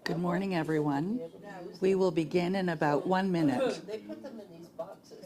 Good morning, everyone. We will begin in about 1 minute. They put them in these boxes.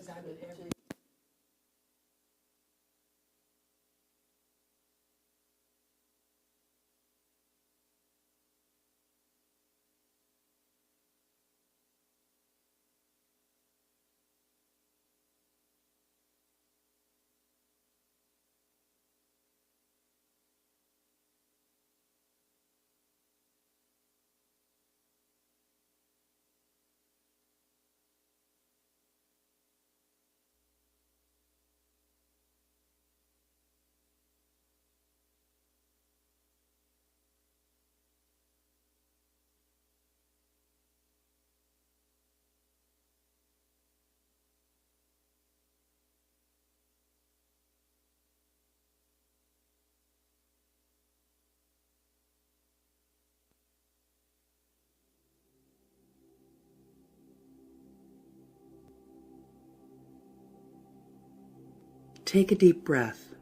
Take a deep breath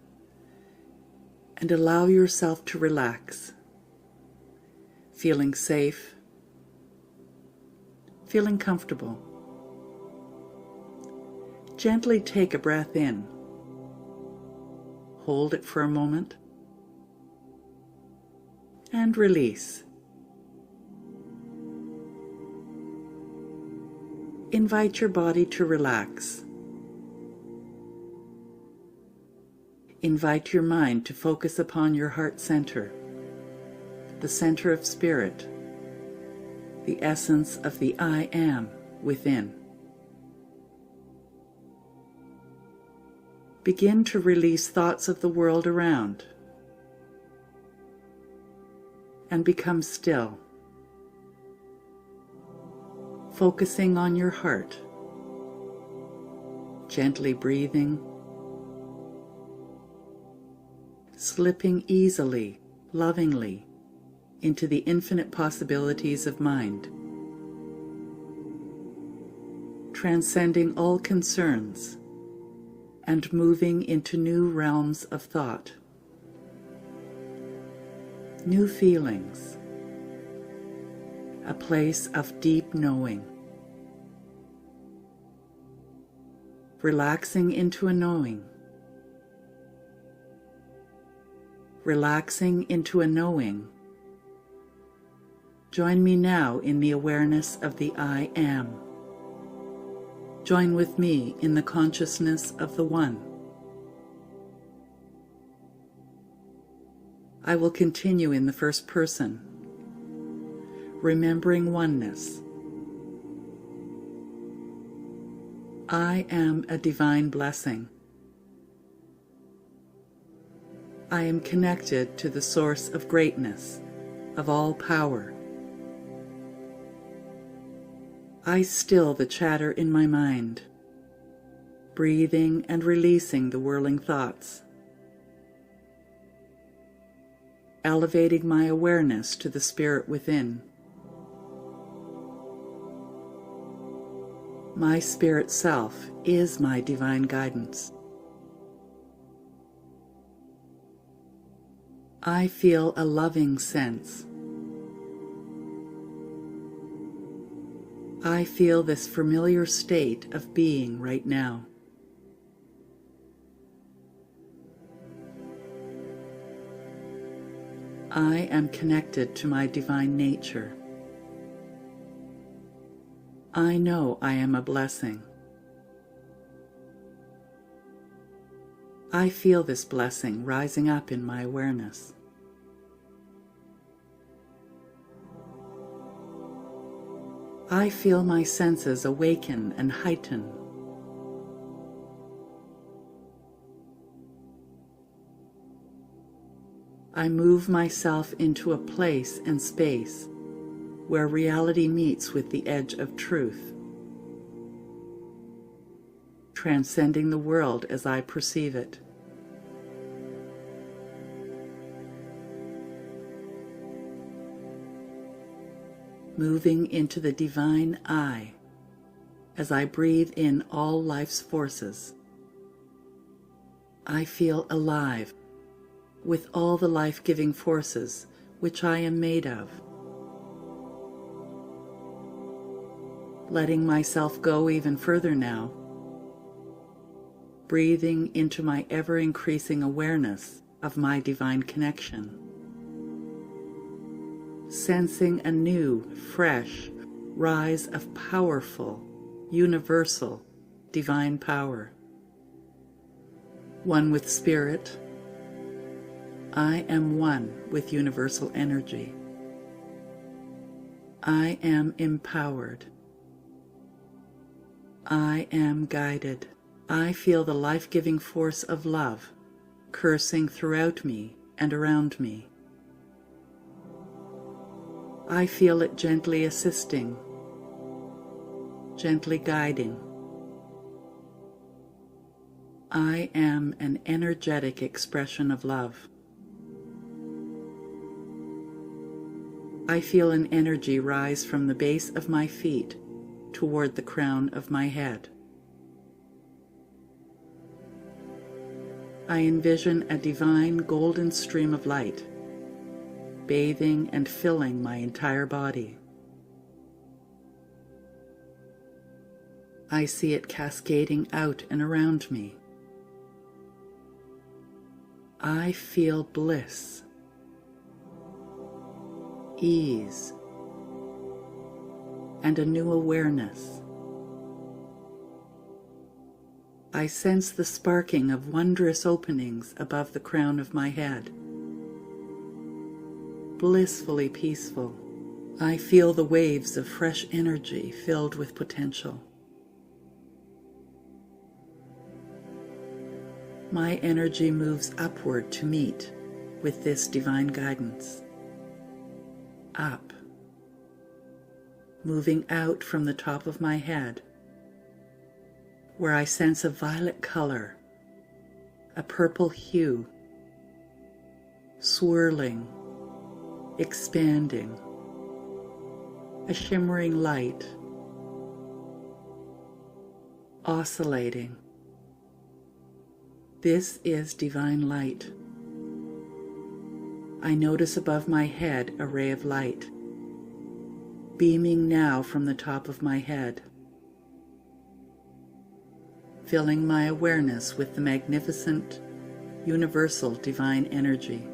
and allow yourself to relax, feeling safe, feeling comfortable. Gently take a breath in. Hold it for a moment and release. Invite your body to relax. Invite your mind to focus upon your heart center, the center of spirit, the essence of the I Am within. Begin to release thoughts of the world around and become still, focusing on your heart, gently breathing, slipping easily, lovingly into the infinite possibilities of mind, transcending all concerns and moving into new realms of thought, new feelings, a place of deep knowing, relaxing into a knowing, relaxing into a knowing. Join me now in the awareness of the I Am. Join with me in the consciousness of the One. I will continue in the first person, remembering oneness. I am a divine blessing. I am connected to the source of greatness, of all power. I still the chatter in my mind, breathing and releasing the whirling thoughts, elevating my awareness to the spirit within. My spirit self is my divine guidance. I feel a loving sense. I feel this familiar state of being right now. I am connected to my divine nature. I know I am a blessing. I feel this blessing rising up in my awareness. I feel my senses awaken and heighten. I move myself into a place and space where reality meets with the edge of truth, transcending the world as I perceive it. Moving into the divine I as I breathe in all life's forces. I feel alive with all the life-giving forces which I am made of. letting myself go even further now, breathing into my ever-increasing awareness of my divine connection, sensing a new, fresh rise of powerful, universal, divine power. One with Spirit, I am one with universal energy. I am empowered. I am guided. I feel the life-giving force of love coursing throughout me and around me. I feel it gently assisting, gently guiding. I am an energetic expression of love. I feel an energy rise from the base of my feet toward the crown of my head. I envision a divine golden stream of light, bathing and filling my entire body. I see it cascading out and around me. I feel bliss, ease, and a new awareness. I sense the sparking of wondrous openings above the crown of my head. Blissfully peaceful, I feel the waves of fresh energy filled with potential. My energy moves upward to meet with this divine guidance. Up, moving out from the top of my head, where I sense a violet color, a purple hue, swirling, expanding, a shimmering light, oscillating. This is divine light. I notice above my head a ray of light, beaming now from the top of my head, filling my awareness with the magnificent, universal divine energy.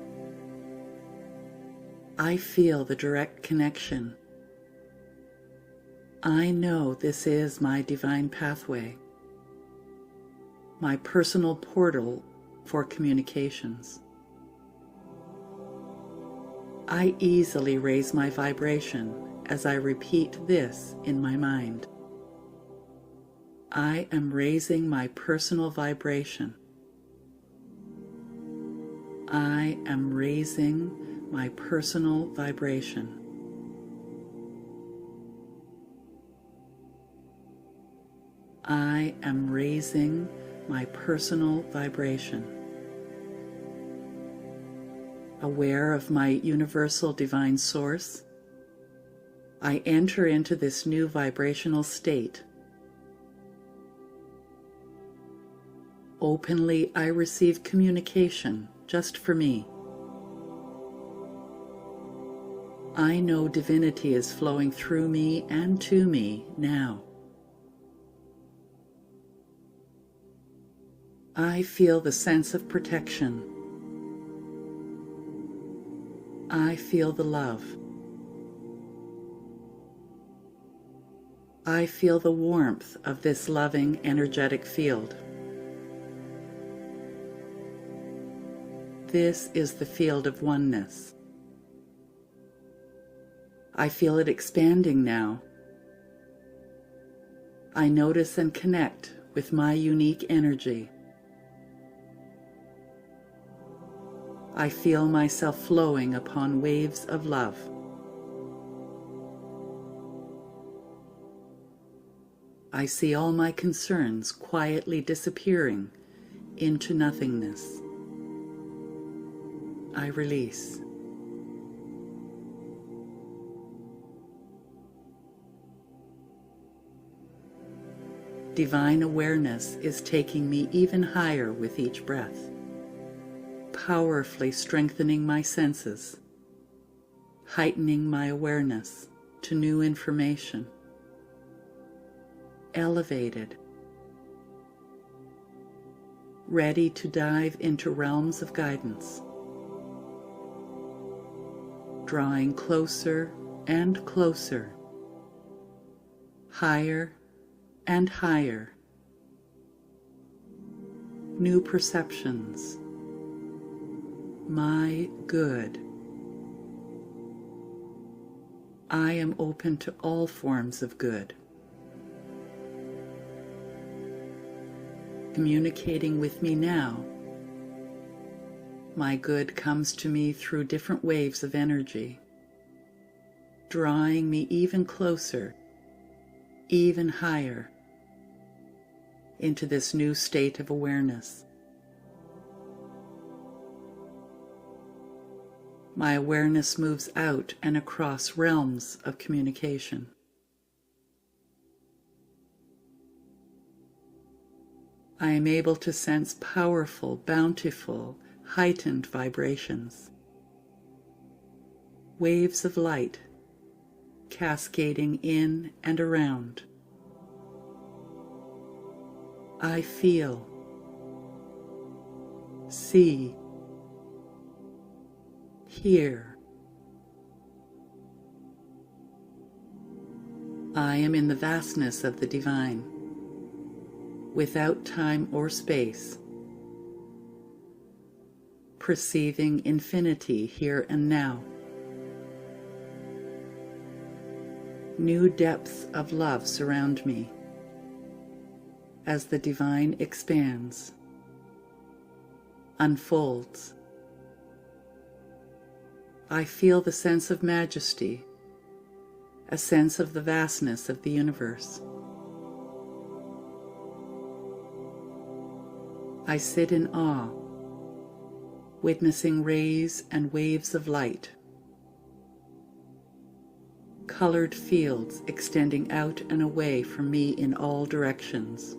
I feel the direct connection. I know this is my divine pathway, my personal portal for communications. I easily raise my vibration as I repeat this in my mind. I am raising my personal vibration. I am raising my personal vibration. I am raising my personal vibration. Aware of my universal divine source, I enter into this new vibrational state. Openly, I receive communication just for me. I know divinity is flowing through me and to me now. I feel the sense of protection. I feel the love. I feel the warmth of this loving, energetic field. This is the field of oneness. I feel it expanding now. I notice and connect with my unique energy. I feel myself flowing upon waves of love. I see all my concerns quietly disappearing into nothingness. I release. Divine awareness is taking me even higher with each breath, powerfully strengthening my senses, heightening my awareness to new information. elevated, ready to dive into realms of guidance, drawing closer and closer, higher and higher, new perceptions, my good. I am open to all forms of good. Communicating with me now, my good comes to me through different waves of energy, drawing me even closer, even higher, into this new state of awareness. My awareness moves out and across realms of communication. I am able to sense powerful, bountiful, heightened vibrations, waves of light cascading in and around. I feel, see, hear. I am in the vastness of the divine, without time or space, perceiving infinity here and now. New depths of love surround me as the divine expands, unfolds. I feel the sense of majesty, a sense of the vastness of the universe. I sit in awe, witnessing rays and waves of light, colored fields extending out and away from me in all directions.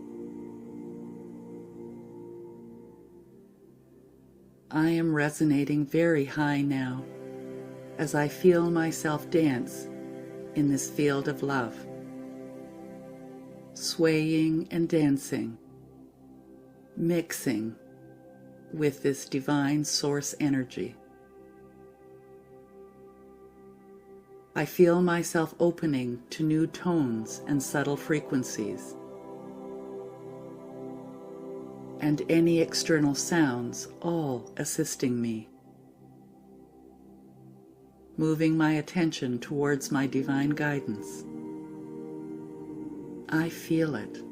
I am resonating very high now as I feel myself dance in this field of love, swaying and dancing, mixing with this divine source energy. I feel myself opening to new tones and subtle frequencies, and any external sounds all assisting me, moving my attention towards my divine guidance. I feel it.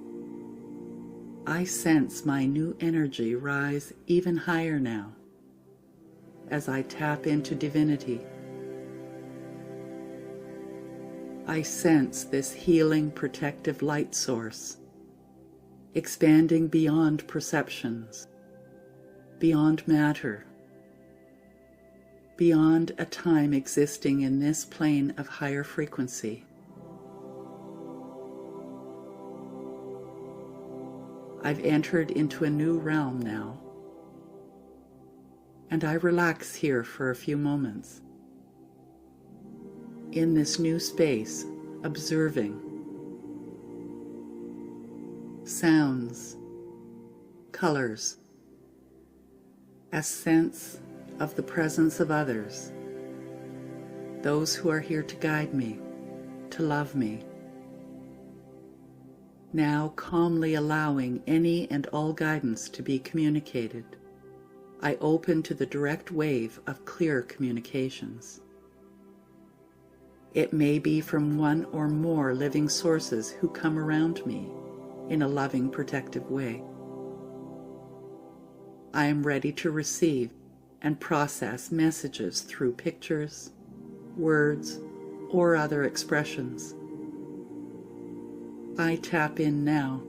I sense my new energy rise even higher now as I tap into divinity. I sense this healing, protective light source, expanding beyond perceptions, beyond matter, beyond a time existing in this plane of higher frequency. I've entered into a new realm now, and I relax here for a few moments. In this new space, observing sounds, colors, a sense of the presence of others, those who are here to guide me, to love me. Now calmly allowing any and all guidance to be communicated, I open to the direct wave of clear communications. It may be from one or more living sources who come around me in a loving, protective way. I am ready to receive and process messages through pictures, words, or other expressions. I tap in now.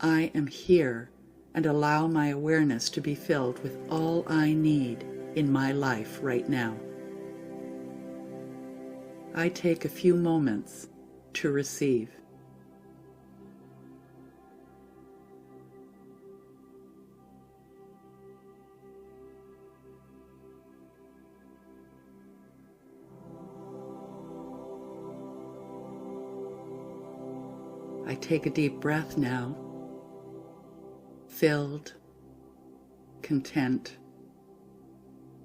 I am here and allow my awareness to be filled with all I need in my life right now. I take a few moments to receive. I take a deep breath now, filled, content,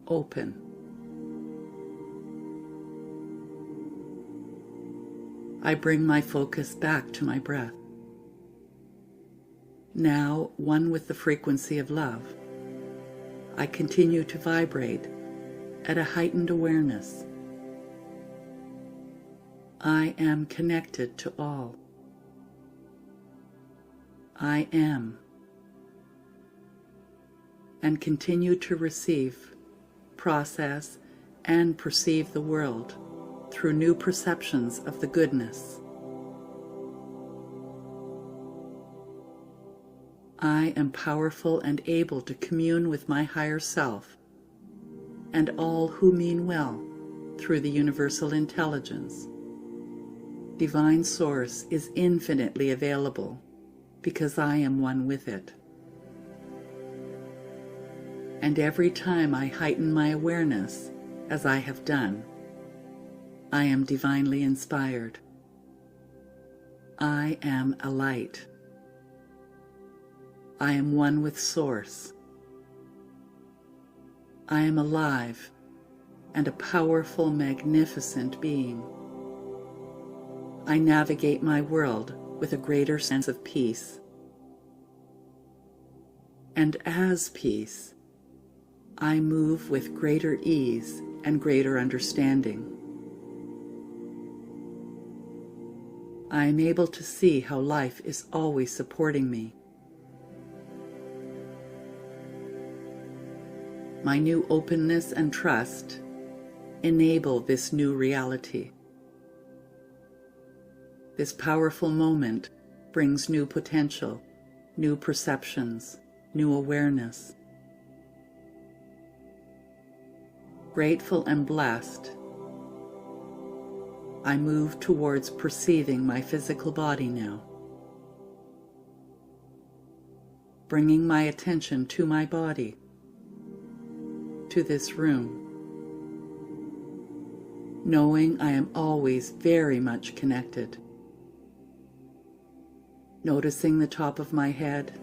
open. I bring my focus back to my breath. Now, one with the frequency of love, I continue to vibrate at a heightened awareness. I am connected to all. I am, and continue to receive, process, and perceive the world through new perceptions of the goodness. I am powerful and able to commune with my higher self and all who mean well through the universal intelligence. Divine Source is infinitely available because I am one with it. And every time I heighten my awareness, as I have done, I am divinely inspired. I am a light. I am one with Source. I am alive and a powerful, magnificent being. I navigate my world with a greater sense of peace. And as peace, I move with greater ease and greater understanding. I am able to see how life is always supporting me. My new openness and trust enable this new reality. This powerful moment brings new potential, new perceptions, new awareness. Grateful and blessed, I move towards perceiving my physical body now. Bringing my attention to my body, to this room, knowing I am always very much connected. Noticing the top of my head,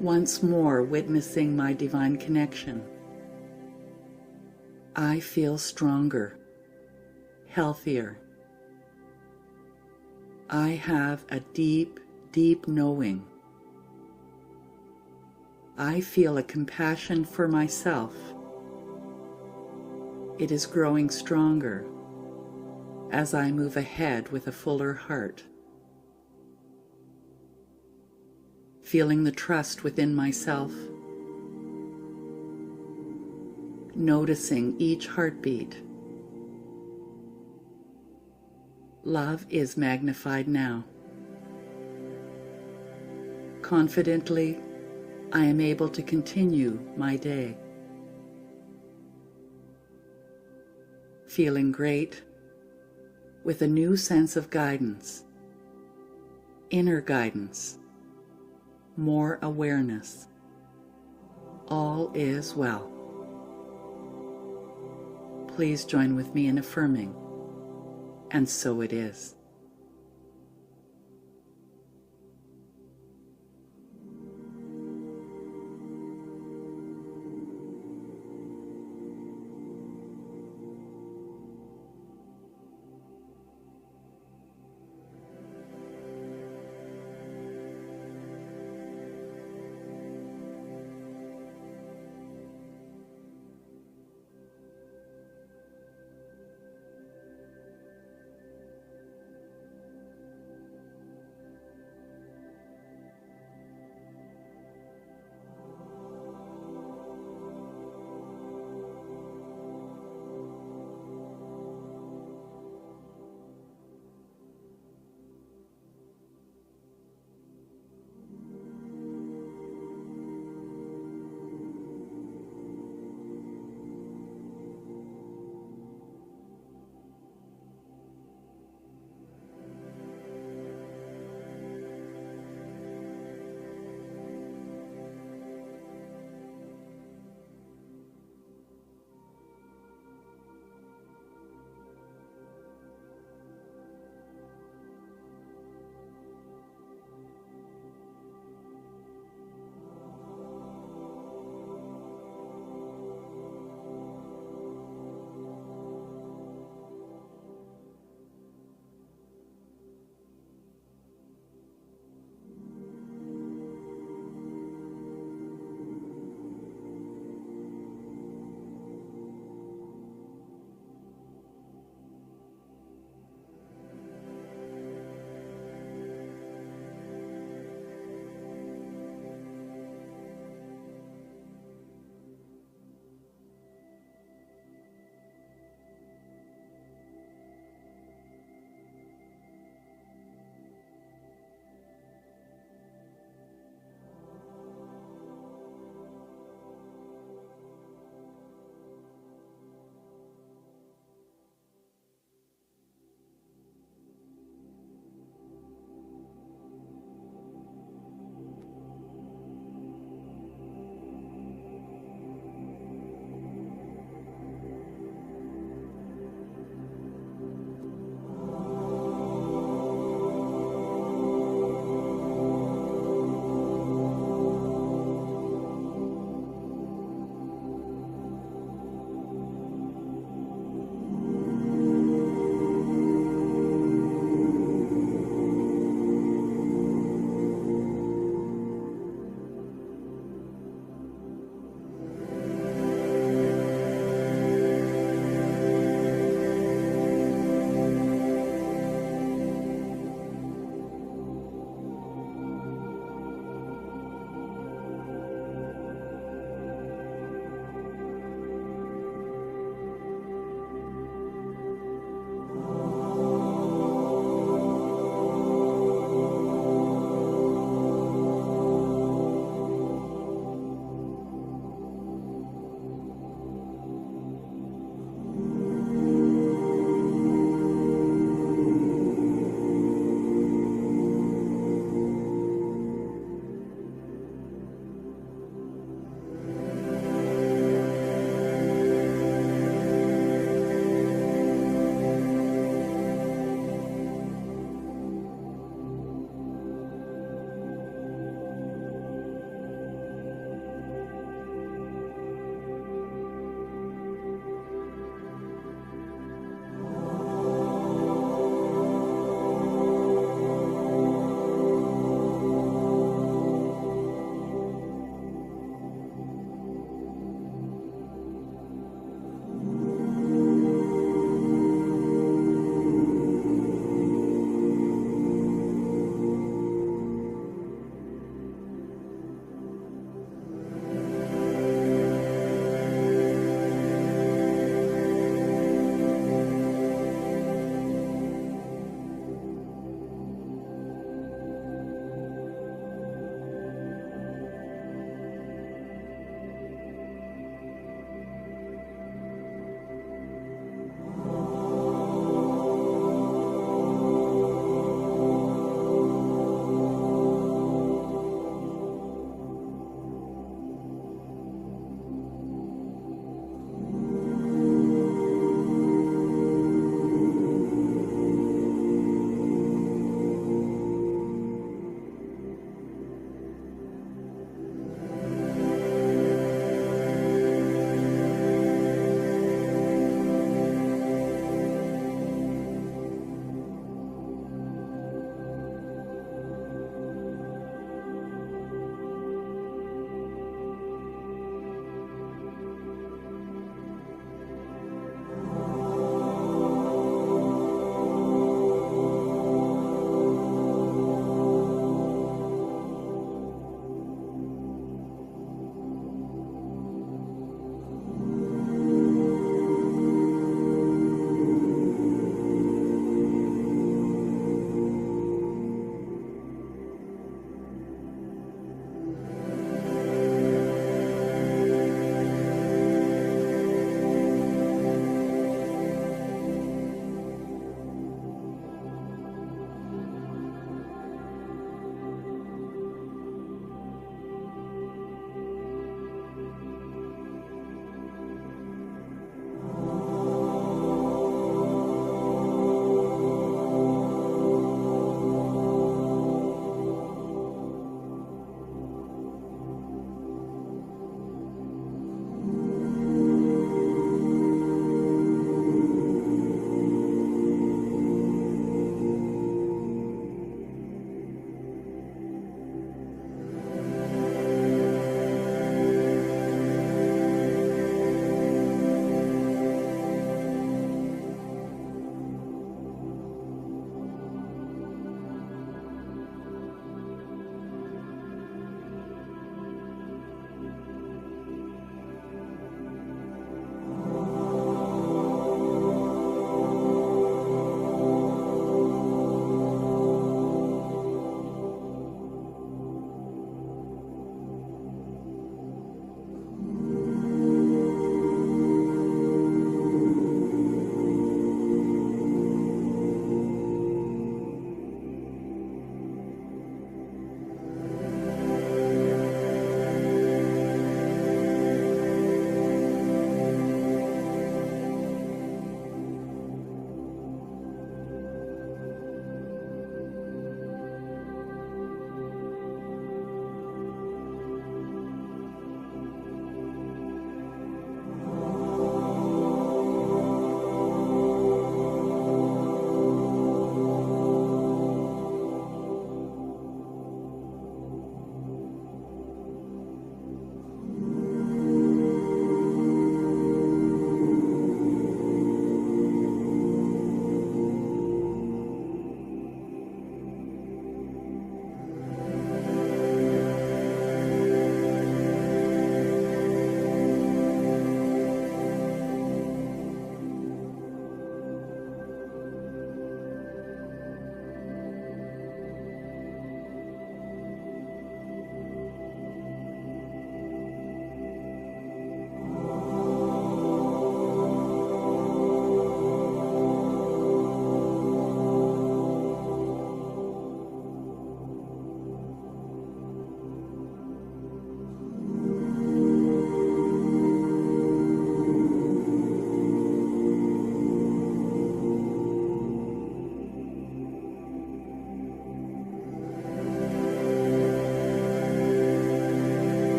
once more witnessing my divine connection. I feel stronger, healthier. I have a deep, deep knowing. I feel a compassion for myself. It is growing stronger as I move ahead with a fuller heart. Feeling the trust within myself. Noticing each heartbeat. Love is magnified now. Confidently, I am able to continue my day. Feeling great, with a new sense of guidance, inner guidance, more awareness. All is well. Please join with me in affirming, and so it is.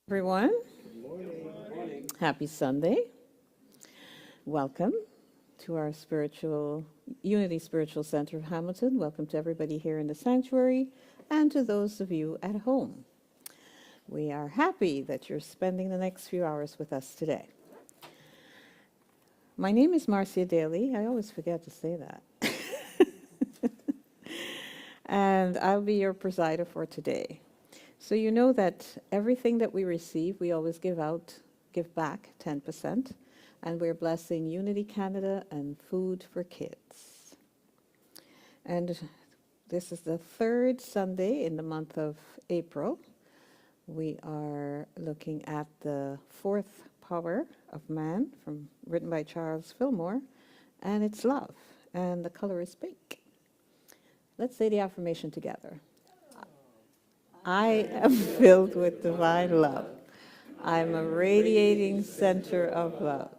Everyone, happy Sunday. Welcome to our Unity Spiritual Center of Hamilton. Welcome to everybody here in the sanctuary and to those of you at home. We are happy that you're spending the next few hours with us today. My name is Marcia Daly. I always forget to say that. And I'll be your presider for today. So you know that everything that we receive, we always give back 10%, and we're blessing Unity Canada and Food for Kids. And this is the third Sunday in the month of April. We are looking at the fourth power of man, written by Charles Fillmore, and it's love, and the color is pink. Let's say the affirmation together. I am filled with divine love. I'm a radiating center of love.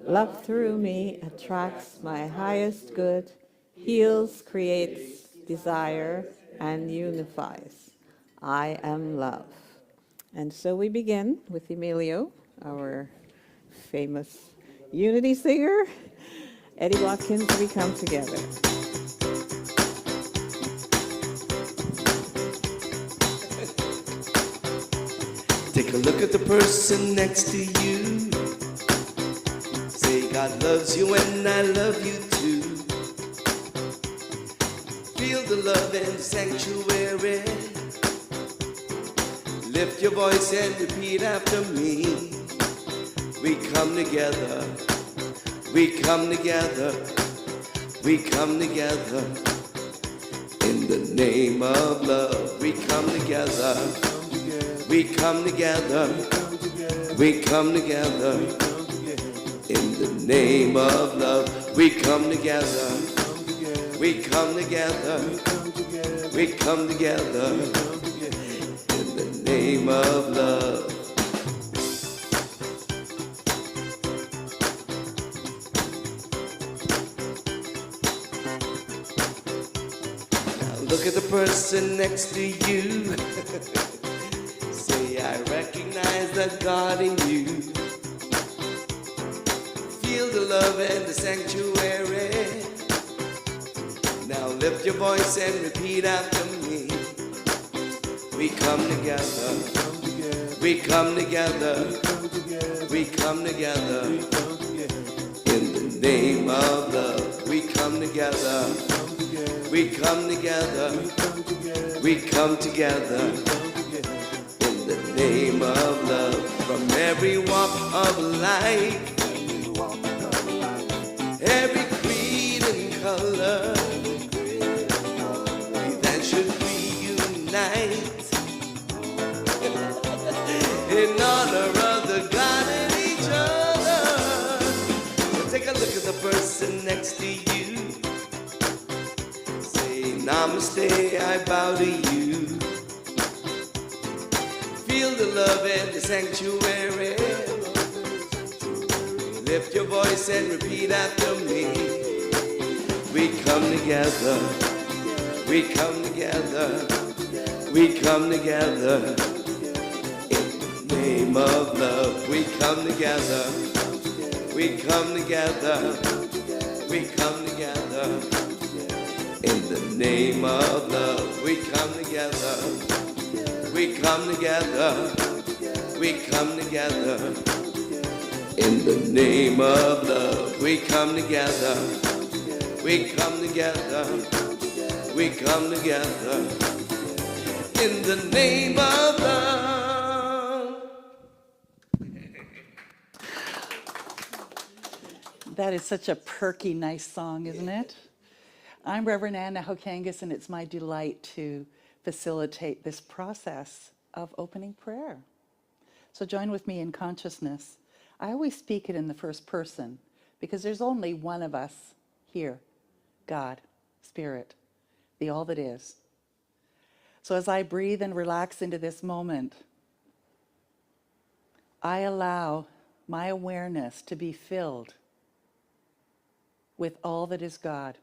Love through me attracts my highest good, heals, creates desire, and unifies. I am love. And so we begin with Emilio, our famous Unity singer. Eddie Watkins, we come together. Take a look at the person next to you. Say God loves you and I love you too. Feel the love in the sanctuary. Lift your voice and repeat after me. We come together. We come together. We come together. In the name of love, we come together. We come together, we come together, in the name of love. We come together, we come together, we come together, in the name of love. Now look at the person next to you. I recognize the God in you. Feel the love and the sanctuary. Now lift your voice and repeat after me. We come together. We come together. We come together. In the name of love. We come together. We come together. We come together. Name of love, from every walk of life, every creed and color, we then should reunite in honor of the God and each other. So take a look at the person next to you. Say namaste, I bow to you. Feel the love in the sanctuary. Lift your voice and repeat after me. We come together. We come together. We come together. In the name of love. We come together. We come together. We come together. In the name of love. We come together. We come together, we come together, in the name of love. We come together, we come together, we come together, in the name of love. That is such a perky, nice song, isn't it? I'm Reverend Anna Hokangas, and it's my delight to facilitate this process of opening prayer. So join with me in consciousness. I always speak it in the first person because there's only one of us here, God, Spirit, the all that is. So as I breathe and relax into this moment, I allow my awareness to be filled with all that is God.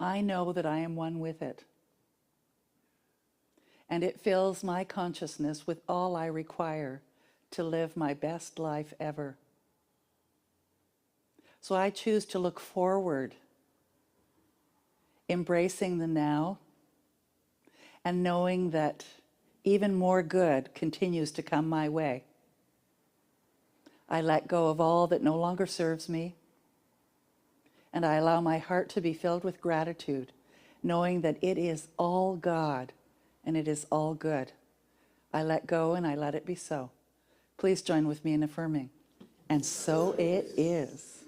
I know that I am one with it. and it fills my consciousness with all I require to live my best life ever. So I choose to look forward, embracing the now, and knowing that even more good continues to come my way. I let go of all that no longer serves me, and I allow my heart to be filled with gratitude, knowing that it is all God and it is all good. I let go and I let it be so. Please join with me in affirming. And so it is.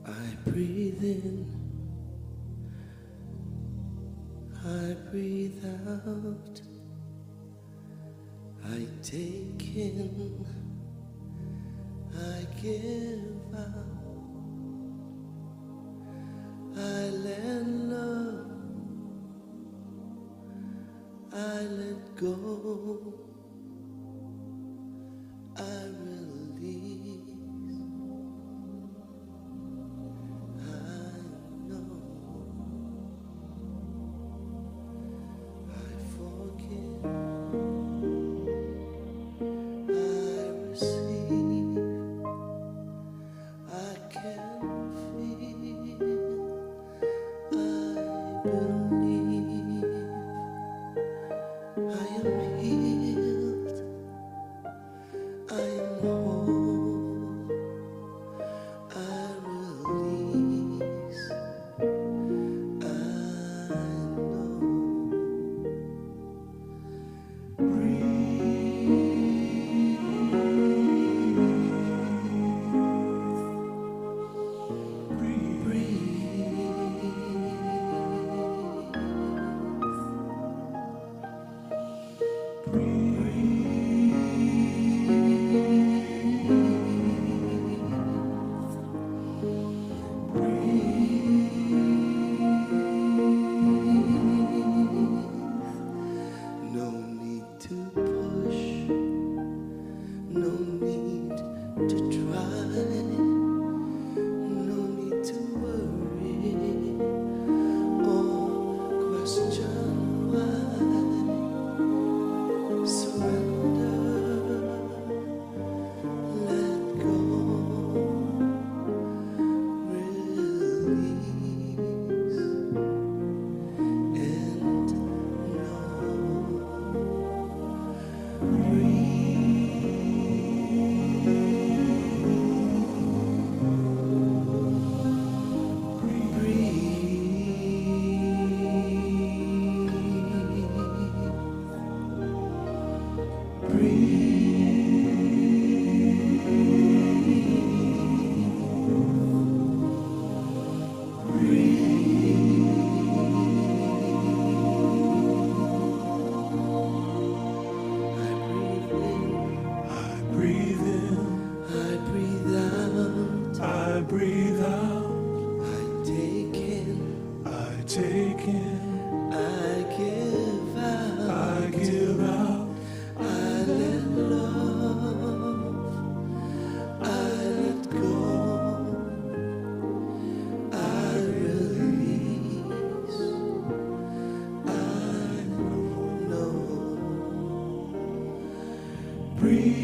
I breathe in, I breathe out, I take in, I give out, I let love, I let go, I release. Breathe.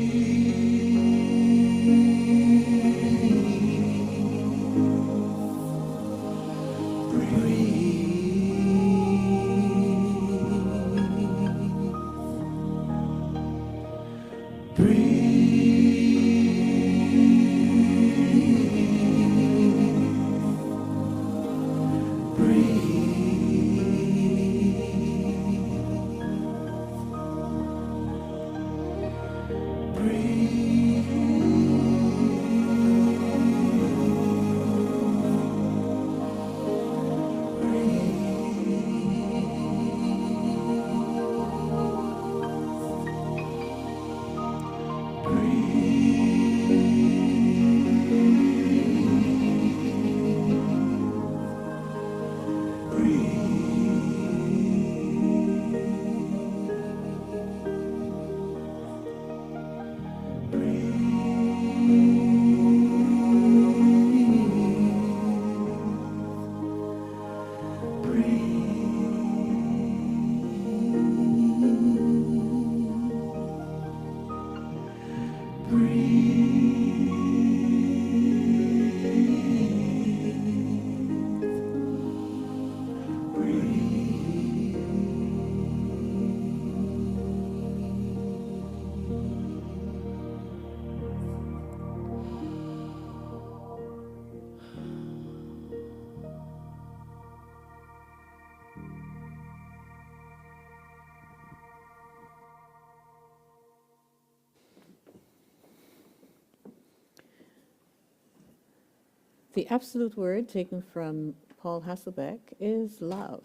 The absolute word taken from Paul Hasselbeck is love.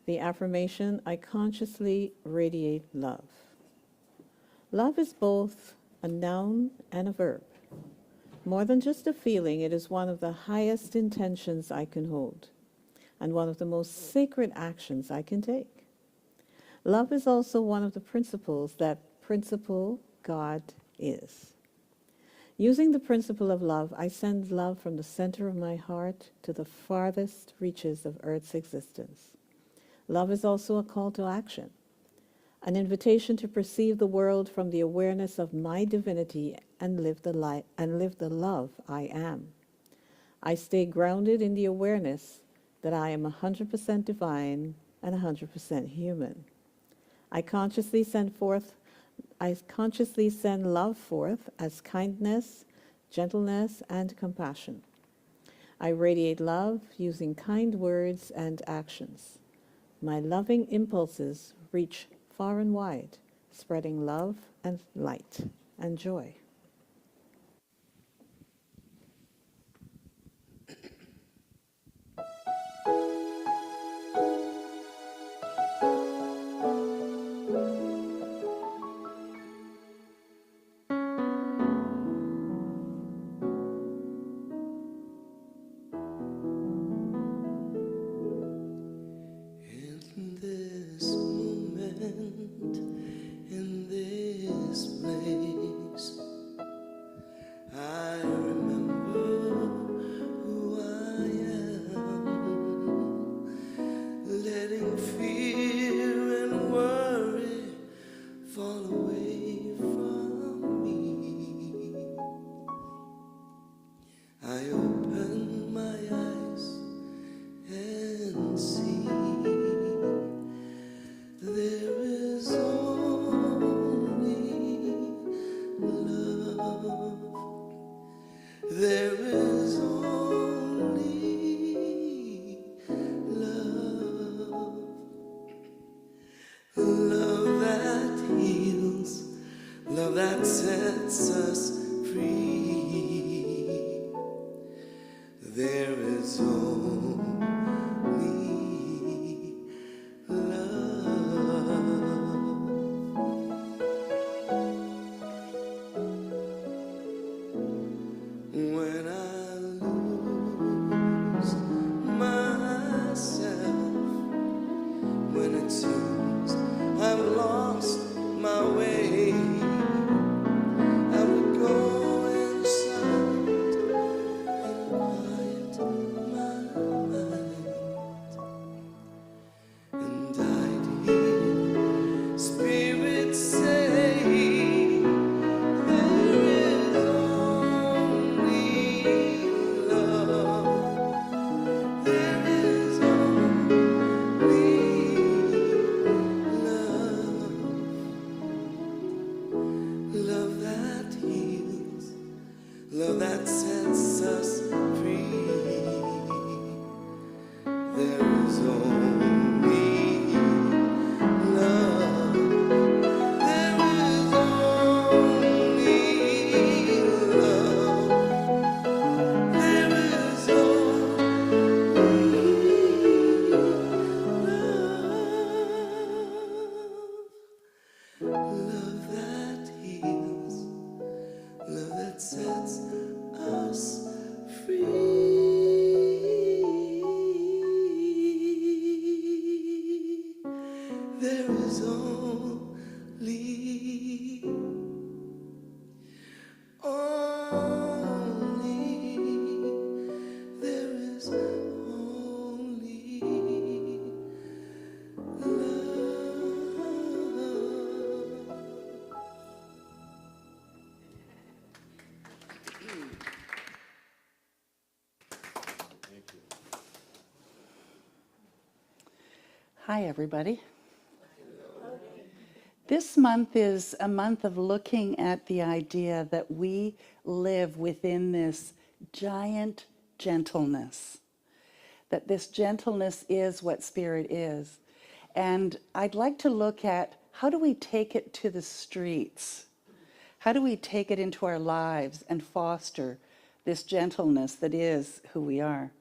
The affirmation, I consciously radiate love. Love is both a noun and a verb. More than just a feeling, it is one of the highest intentions I can hold and one of the most sacred actions I can take. Love is also one of the principles that principle God is. Using the principle of love, I send love from the center of my heart to the farthest reaches of Earth's existence. Love is also a call to action, an invitation to perceive the world from the awareness of my divinity and live the love I am. I stay grounded in the awareness that I am 100% divine and 100% human. I consciously send love forth as kindness, gentleness, and compassion. I radiate love using kind words and actions. My loving impulses reach far and wide, spreading love and light and joy. In this moment, in this place, I remember who I am, letting fear and worry fall away from me. I open my eyes and see there is only love. There is only love. Love that heals, love that sets us free. There is only love. When I lose myself, when it seems I've lost my way, I would go inside and quiet my mind, and I'd hear spirits say, there is only love. There is only love. Love that heals, love that sets us free. There is only love. There is only love. There is only love. Love that heals, love that sets us free. There is only there is only love. Hi, everybody. This month is a month of looking at the idea that we live within this giant gentleness, that this gentleness is what spirit is. And I'd like to look at how do we take it to the streets? How do we take it into our lives and foster this gentleness that is who we are.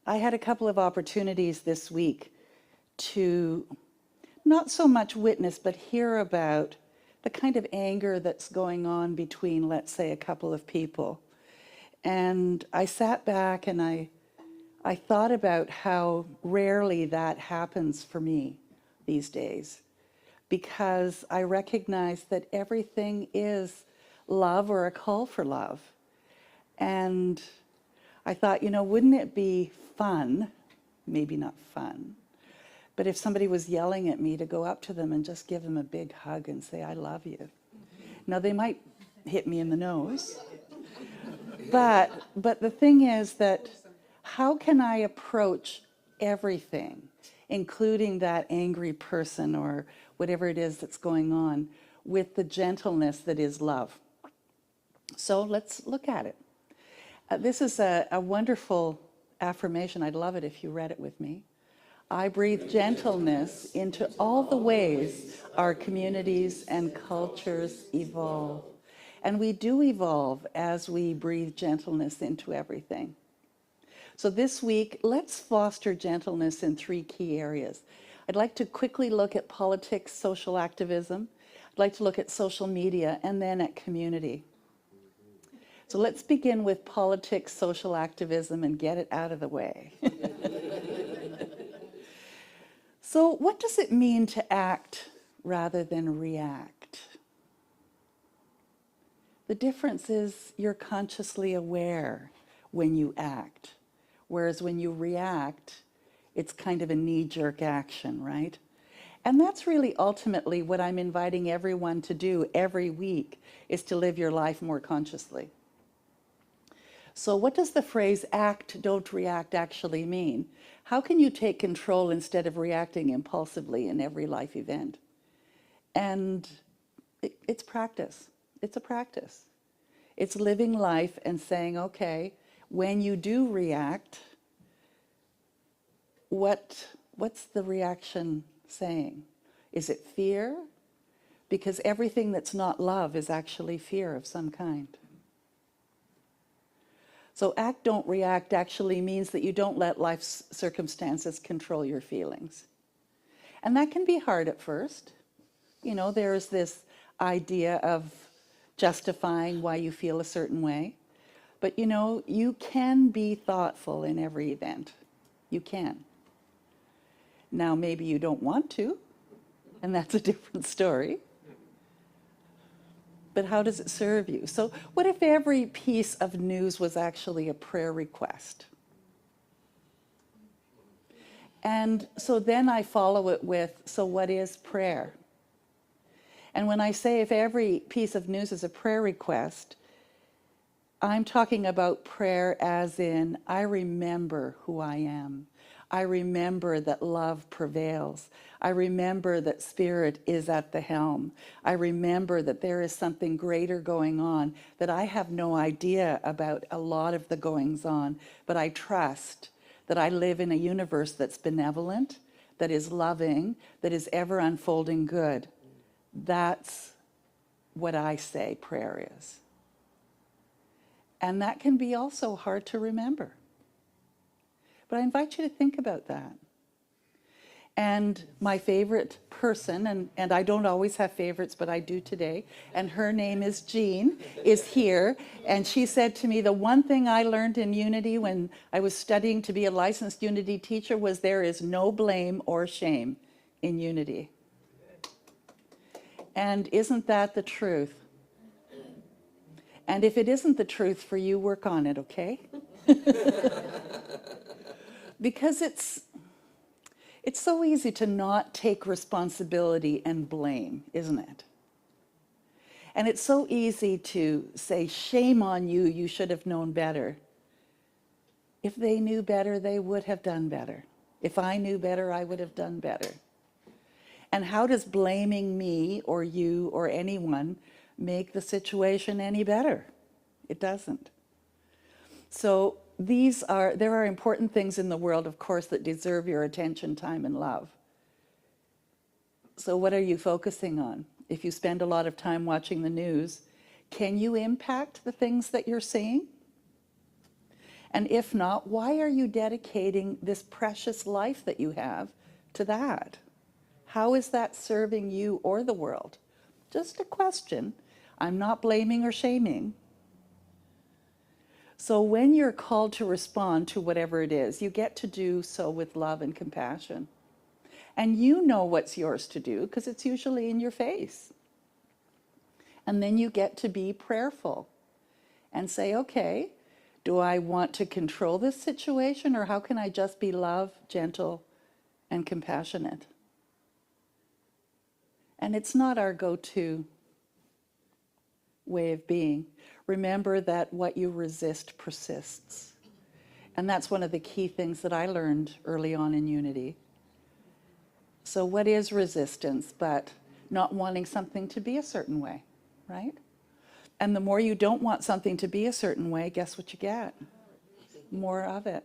I had a couple of opportunities this week to not so much witness, but hear about the kind of anger that's going on between, let's say, a couple of people. And I sat back and I thought about how rarely that happens for me these days, because I recognize that everything is love or a call for love. And I thought, wouldn't it be fun, maybe not fun, but if somebody was yelling at me, to go up to them and just give them a big hug and say, I love you. Now, they might hit me in the nose, but the thing is that how can I approach everything, including that angry person or whatever it is that's going on, with the gentleness that is love? So let's look at it. This is a wonderful affirmation. I'd love it if you read it with me. I breathe gentleness into all the ways our communities and cultures evolve. And we do evolve as we breathe gentleness into everything. So this week, let's foster gentleness in 3 key areas. I'd like to quickly look at politics, social activism. I'd like to look at social media, and then at community. So let's begin with politics, social activism, and get it out of the way. So what does it mean to act rather than react? The difference is you're consciously aware when you act, whereas when you react, it's kind of a knee-jerk action, right? And that's really ultimately what I'm inviting everyone to do every week, is to live your life more consciously. So what does the phrase act, don't react actually mean? How can you take control instead of reacting impulsively in every life event? And it's practice. It's a practice. It's living life and saying, okay, when you do react, what's the reaction saying? Is it fear? Because everything that's not love is actually fear of some kind. So act, don't react actually means that you don't let life's circumstances control your feelings. And that can be hard at first. There's this idea of justifying why you feel a certain way. But you can be thoughtful in every event. You can. Now, maybe you don't want to, and that's a different story. But how does it serve you? So what if every piece of news was actually a prayer request? And so then I follow it with, so what is prayer? And when I say if every piece of news is a prayer request, I'm talking about prayer as in, I remember who I am. I remember that love prevails. I remember that spirit is at the helm. I remember that there is something greater going on, that I have no idea about a lot of the goings on, but I trust that I live in a universe that's benevolent, that is loving, that is ever unfolding good. That's what I say prayer is. And that can be also hard to remember. But I invite you to think about that. And my favorite person, and I don't always have favorites, but I do today, and her name is Jean, is here. And she said to me, the one thing I learned in Unity when I was studying to be a licensed Unity teacher was there is no blame or shame in Unity. And isn't that the truth? And if it isn't the truth for you, work on it, okay? Because it's so easy to not take responsibility and blame, isn't it? And it's so easy to say, shame on you, you should have known better. If they knew better, they would have done better. If I knew better, I would have done better. And how does blaming me or you or anyone make the situation any better? It doesn't. So there are important things in the world, of course, that deserve your attention, time, and love. So what are you focusing on? If you spend a lot of time watching the news, can you impact the things that you're seeing? And if not, why are you dedicating this precious life that you have to that? How is that serving you or the world? Just a question. I'm not blaming or shaming. So when you're called to respond to whatever it is, you get to do so with love and compassion. And you know what's yours to do because it's usually in your face. And then you get to be prayerful and say, okay, do I want to control this situation, or how can I just be love, gentle, and compassionate? And it's not our go-to way of being. Remember that what you resist persists. And that's one of the key things that I learned early on in Unity. So what is resistance but not wanting something to be a certain way, right? And the more you don't want something to be a certain way, guess what you get? More of it.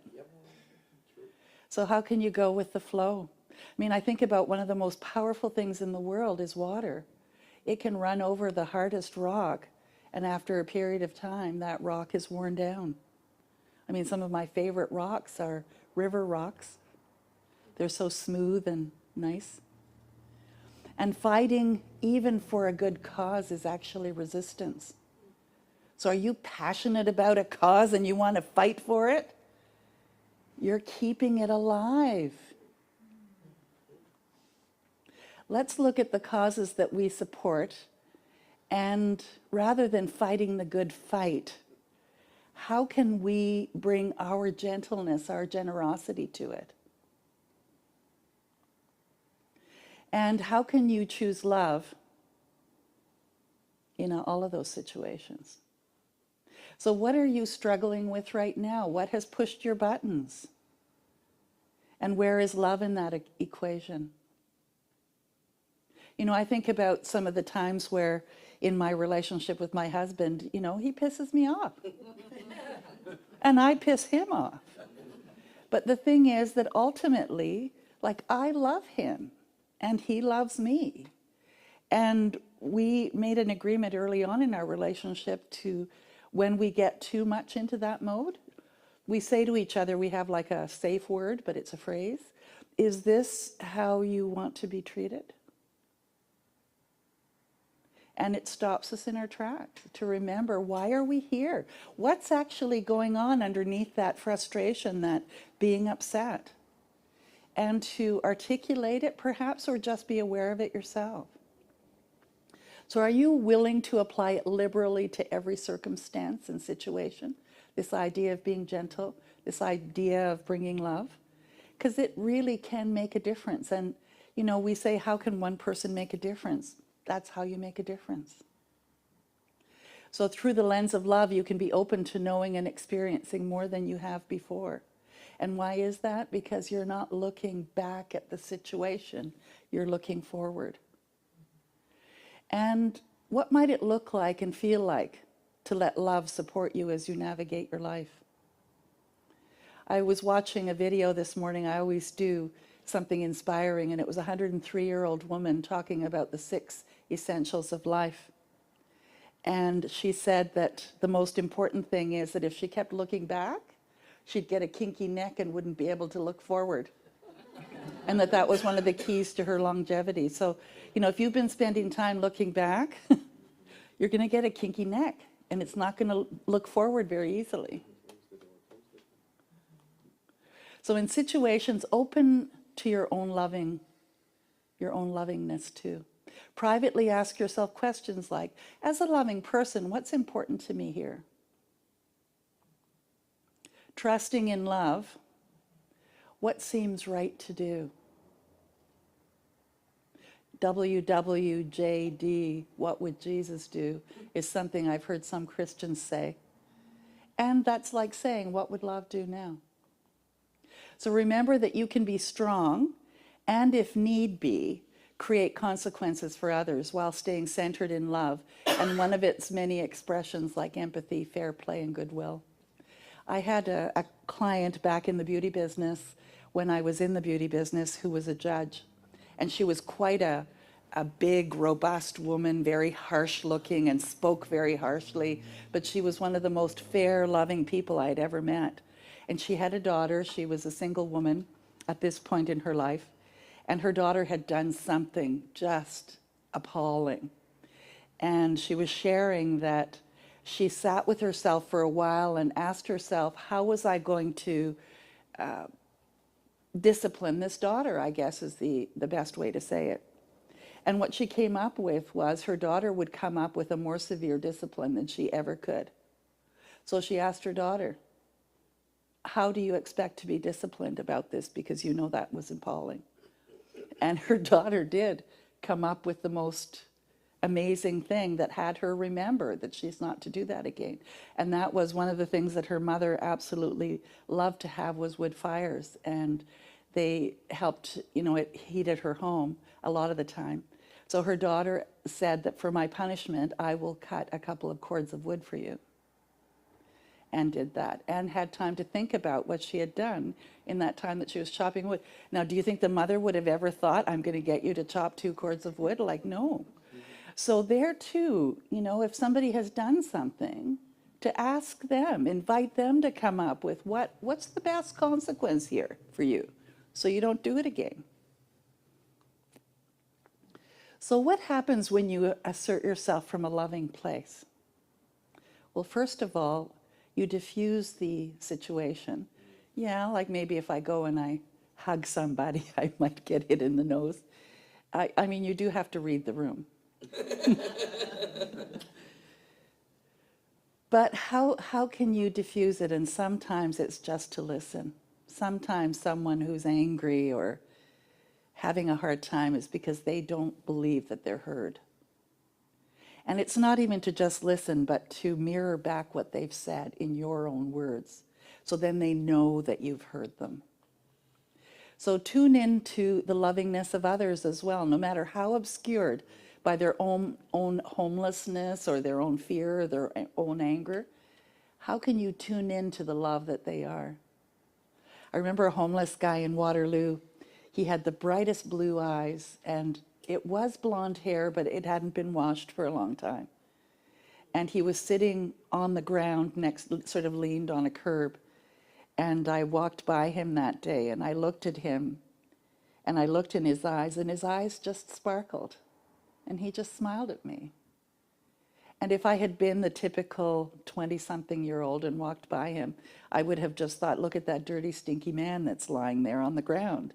So how can you go with the flow? I mean, I think about one of the most powerful things in the world is water. It can run over the hardest rock, and after a period of time, that rock is worn down. I mean, some of my favorite rocks are river rocks. They're so smooth and nice. And fighting, even for a good cause, is actually resistance. So are you passionate about a cause and you want to fight for it? You're keeping it alive. Let's look at the causes that we support, and rather than fighting the good fight, how can we bring our gentleness, our generosity to it? And how can you choose love in all of those situations? So what are you struggling with right now? What has pushed your buttons? And where is love in that equation? You know, I think about some of the times where in my relationship with my husband, you know, he pisses me off. And I piss him off. But the thing is that ultimately, like, I love him and he loves me. And we made an agreement early on in our relationship to, when we get too much into that mode, we say to each other, we have like a safe word, but it's a phrase. Is this how you want to be treated? And it stops us in our tracks to remember, why are we here? What's actually going on underneath that frustration, that being upset? And to articulate it perhaps, or just be aware of it yourself. So are you willing to apply it liberally to every circumstance and situation? This idea of being gentle, this idea of bringing love? Because it really can make a difference. And, you know, we say, how can one person make a difference? That's how you make a difference. So through the lens of love, you can be open to knowing and experiencing more than you have before. And why is that? Because you're not looking back at the situation, you're looking forward. And what might it look like and feel like to let love support you as you navigate your life? I was watching a video this morning, I always do something inspiring, and it was a 103-year-old woman talking about the 6 essentials of life. And she said that the most important thing is that if she kept looking back, she'd get a kinky neck and wouldn't be able to look forward. And that was one of the keys to her longevity. So, you know, if you've been spending time looking back, you're going to get a kinky neck, and it's not going to look forward very easily. So in situations, open to your own lovingness too. Privately ask yourself questions like, as a loving person, what's important to me here? Trusting in love, what seems right to do? WWJD, what would Jesus do, is something I've heard some Christians say. And that's like saying, what would love do now? So remember that you can be strong, and if need be, create consequences for others while staying centered in love, and one of its many expressions like empathy, fair play, and goodwill. I had a client back in the beauty business when I was in the beauty business who was a judge, and she was quite a big, robust woman, very harsh looking and spoke very harshly, but she was one of the most fair, loving people I'd ever met. And she had a daughter. She was a single woman at this point in her life. And her daughter had done something just appalling. And she was sharing that she sat with herself for a while and asked herself, how was I going to discipline this daughter, I guess is the best way to say it. And what she came up with was her daughter would come up with a more severe discipline than she ever could. So she asked her daughter, how do you expect to be disciplined about this? Because you know that was appalling. And her daughter did come up with the most amazing thing that had her remember that she's not to do that again. And that was one of the things that her mother absolutely loved to have was wood fires. And they helped, you know, it heated her home a lot of the time. So her daughter said that for my punishment, I will cut a couple of cords of wood for you. And did that, and had time to think about what she had done in that time that she was chopping wood. Now, do you think the mother would have ever thought, I'm going to get you to chop 2 cords of wood? Like, no. So there too, you know, if somebody has done something, to ask them, invite them to come up with what's the best consequence here for you, so you don't do it again. So what happens when you assert yourself from a loving place? Well, first of all, you diffuse the situation. Yeah, like maybe if I go and I hug somebody, I might get hit in the nose. I mean, you do have to read the room. But how can you diffuse it? And sometimes it's just to listen. Sometimes someone who's angry or having a hard time is because they don't believe that they're heard. And it's not even to just listen, but to mirror back what they've said in your own words. So then they know that you've heard them. So tune into the lovingness of others as well, no matter how obscured by their own homelessness or their own fear or their own anger. How can you tune into the love that they are? I remember a homeless guy in Waterloo. He had the brightest blue eyes, and it was blonde hair, but it hadn't been washed for a long time. And he was sitting on the ground sort of leaned on a curb. And I walked by him that day, and I looked at him, and I looked in his eyes, and his eyes just sparkled. And he just smiled at me. And if I had been the typical 20-something-year-old and walked by him, I would have just thought, look at that dirty, stinky man that's lying there on the ground.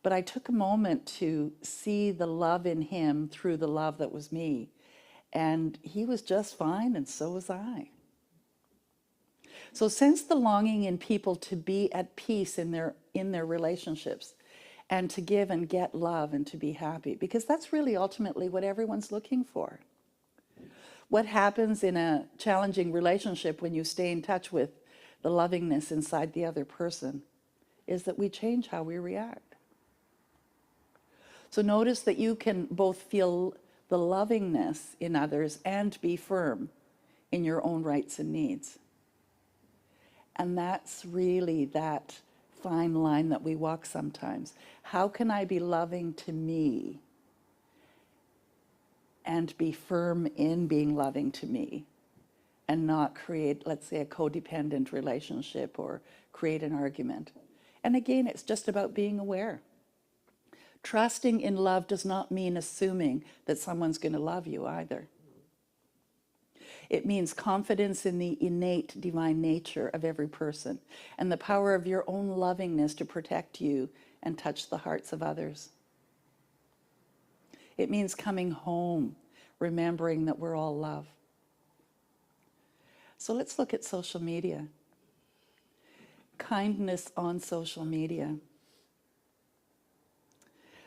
But I took a moment to see the love in him through the love that was me. And he was just fine, and so was I. So sense the longing in people to be at peace in their relationships, and to give and get love and to be happy, because that's really ultimately what everyone's looking for. What happens in a challenging relationship when you stay in touch with the lovingness inside the other person is that we change how we react. So notice that you can both feel the lovingness in others and be firm in your own rights and needs. And that's really that fine line that we walk sometimes. How can I be loving to me and be firm in being loving to me and not create, let's say, a codependent relationship or create an argument? And again, it's just about being aware. Trusting in love does not mean assuming that someone's going to love you either. It means confidence in the innate divine nature of every person and the power of your own lovingness to protect you and touch the hearts of others. It means coming home, remembering that we're all love. So let's look at social media. Kindness on social media.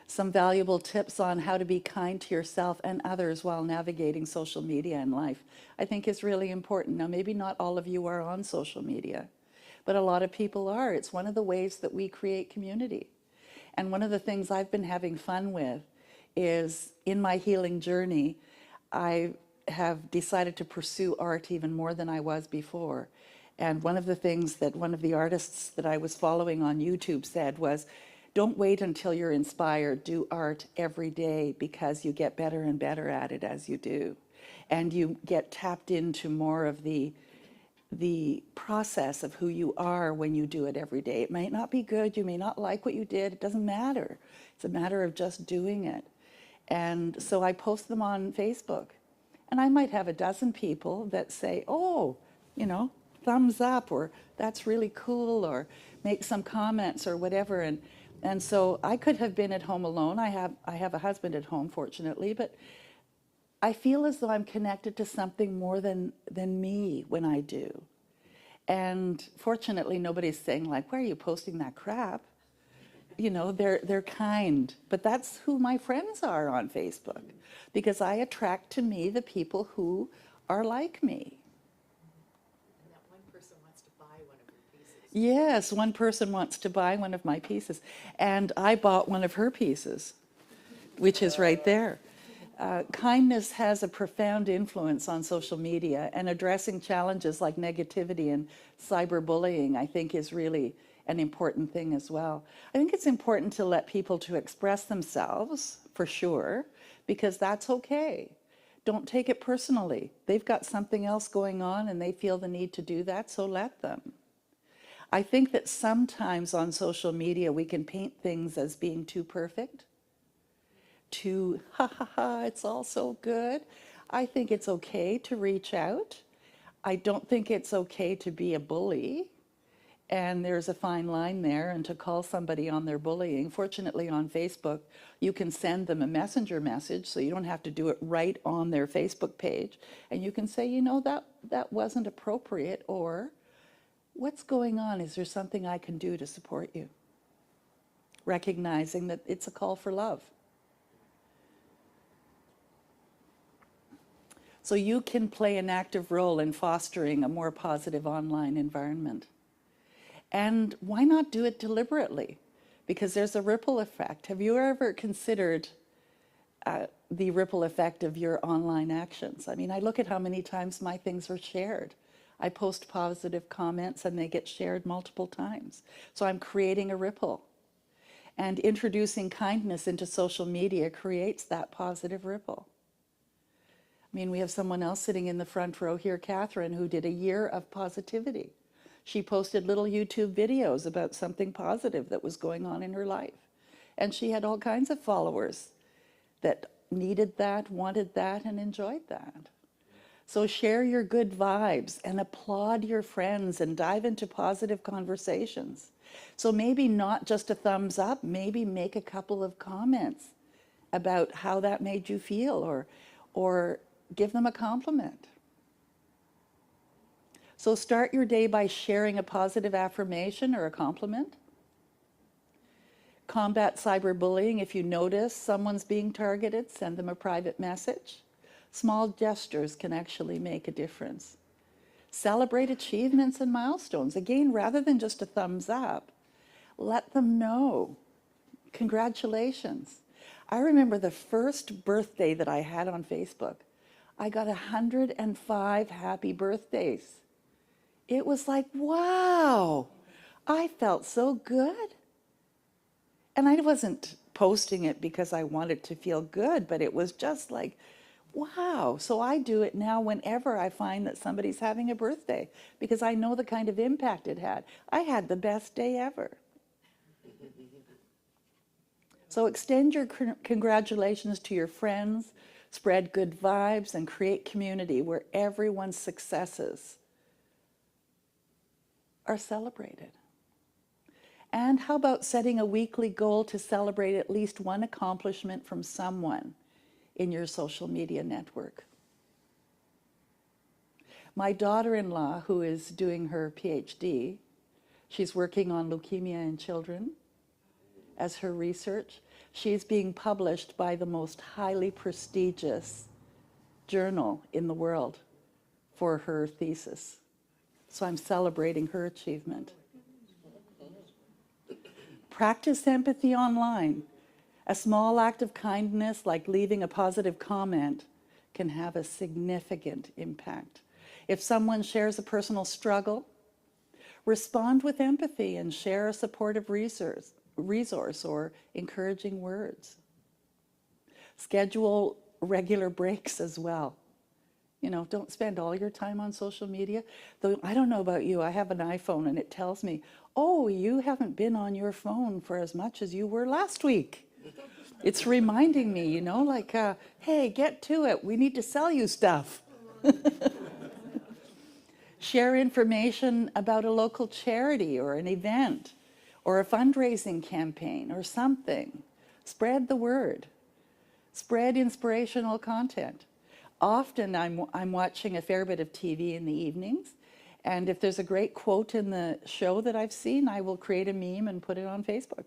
Some valuable tips on how to be kind to yourself and others while navigating social media in life, I think is really important. Now, maybe not all of you are on social media, but a lot of people are. It's one of the ways that we create community. And one of the things I've been having fun with is, in my healing journey, I have decided to pursue art even more than I was before. And one of the things that one of the artists that I was following on YouTube said was, don't wait until you're inspired. Do art every day, because you get better and better at it as you do. And you get tapped into more of the the process of who you are when you do it every day. It might not be good, you may not like what you did, it doesn't matter. It's a matter of just doing it. And so I post them on Facebook. And I might have a dozen people that say, oh, you know, thumbs up, or that's really cool, or make some comments or whatever. And so I could have been at home alone. I have a husband at home, fortunately, but I feel as though I'm connected to something more than me when I do. And fortunately, nobody's saying like, why are you posting that crap? You know, they're kind. But that's who my friends are on Facebook, because I attract to me the people who are like me. And that one person wants to buy one of your pieces. Yes, one person wants to buy one of my pieces. And I bought one of her pieces, which is right there. Kindness has a profound influence on social media, and addressing challenges like negativity and cyberbullying, I think, is really an important thing as well. I think it's important to let people to express themselves, for sure, because that's okay. Don't take it personally. They've got something else going on and they feel the need to do that, so let them. I think that sometimes on social media we can paint things as being too perfect, too, ha ha ha, it's all so good. I think it's okay to reach out. I don't think it's okay to be a bully. And there's a fine line there, and to call somebody on their bullying. Fortunately, on Facebook, you can send them a messenger message, so you don't have to do it right on their Facebook page. And you can say, you know, that wasn't appropriate, or what's going on? Is there something I can do to support you? Recognizing that it's a call for love. So you can play an active role in fostering a more positive online environment. And why not do it deliberately? Because there's a ripple effect. Have you ever considered the ripple effect of your online actions? I mean, I look at how many times my things are shared. I post positive comments and they get shared multiple times. So I'm creating a ripple. And introducing kindness into social media creates that positive ripple. I mean, we have someone else sitting in the front row here, Catherine, who did a year of positivity. She posted little YouTube videos about something positive that was going on in her life. And she had all kinds of followers that needed that, wanted that, and enjoyed that. So share your good vibes and applaud your friends and dive into positive conversations. So maybe not just a thumbs up, maybe make a couple of comments about how that made you feel, or give them a compliment. So start your day by sharing a positive affirmation or a compliment. Combat cyberbullying. If you notice someone's being targeted, send them a private message. Small gestures can actually make a difference. Celebrate achievements and milestones. Again, rather than just a thumbs up, let them know. Congratulations. I remember the first birthday that I had on Facebook. I got 105 happy birthdays. It was like, wow, I felt so good. And I wasn't posting it because I wanted to feel good, but it was just like, wow. So I do it now whenever I find that somebody's having a birthday, because I know the kind of impact it had. I had the best day ever. So extend your congratulations to your friends, spread good vibes, and create community where everyone's successes are celebrated. And how about setting a weekly goal to celebrate at least one accomplishment from someone in your social media network? My daughter-in-law, who is doing her PhD, she's working on leukemia in children as her research. She's being published by the most highly prestigious journal in the world for her thesis. So I'm celebrating her achievement. Practice empathy online. A small act of kindness, like leaving a positive comment, can have a significant impact. If someone shares a personal struggle, respond with empathy and share a supportive resource or encouraging words. Schedule regular breaks as well. You know, don't spend all your time on social media. Though I don't know about you, I have an iPhone and it tells me, oh, you haven't been on your phone for as much as you were last week. It's reminding me, you know, like, hey, get to it. We need to sell you stuff. Share information about a local charity or an event or a fundraising campaign or something. Spread the word. Spread inspirational content. Often I'm watching a fair bit of TV in the evenings, and if there's a great quote in the show that I've seen, I will create a meme and put it on Facebook.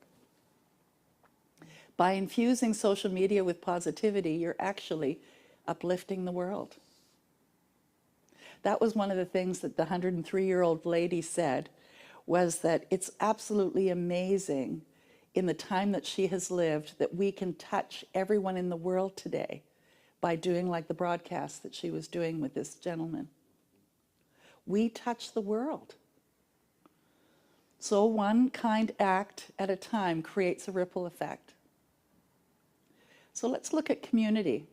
By infusing social media with positivity, you're actually uplifting the world. That was one of the things that the 103-year-old lady said, was that it's absolutely amazing in the time that she has lived that we can touch everyone in the world today by doing like the broadcast that she was doing with this gentleman. We touch the world. So one kind act at a time creates a ripple effect. So let's look at community.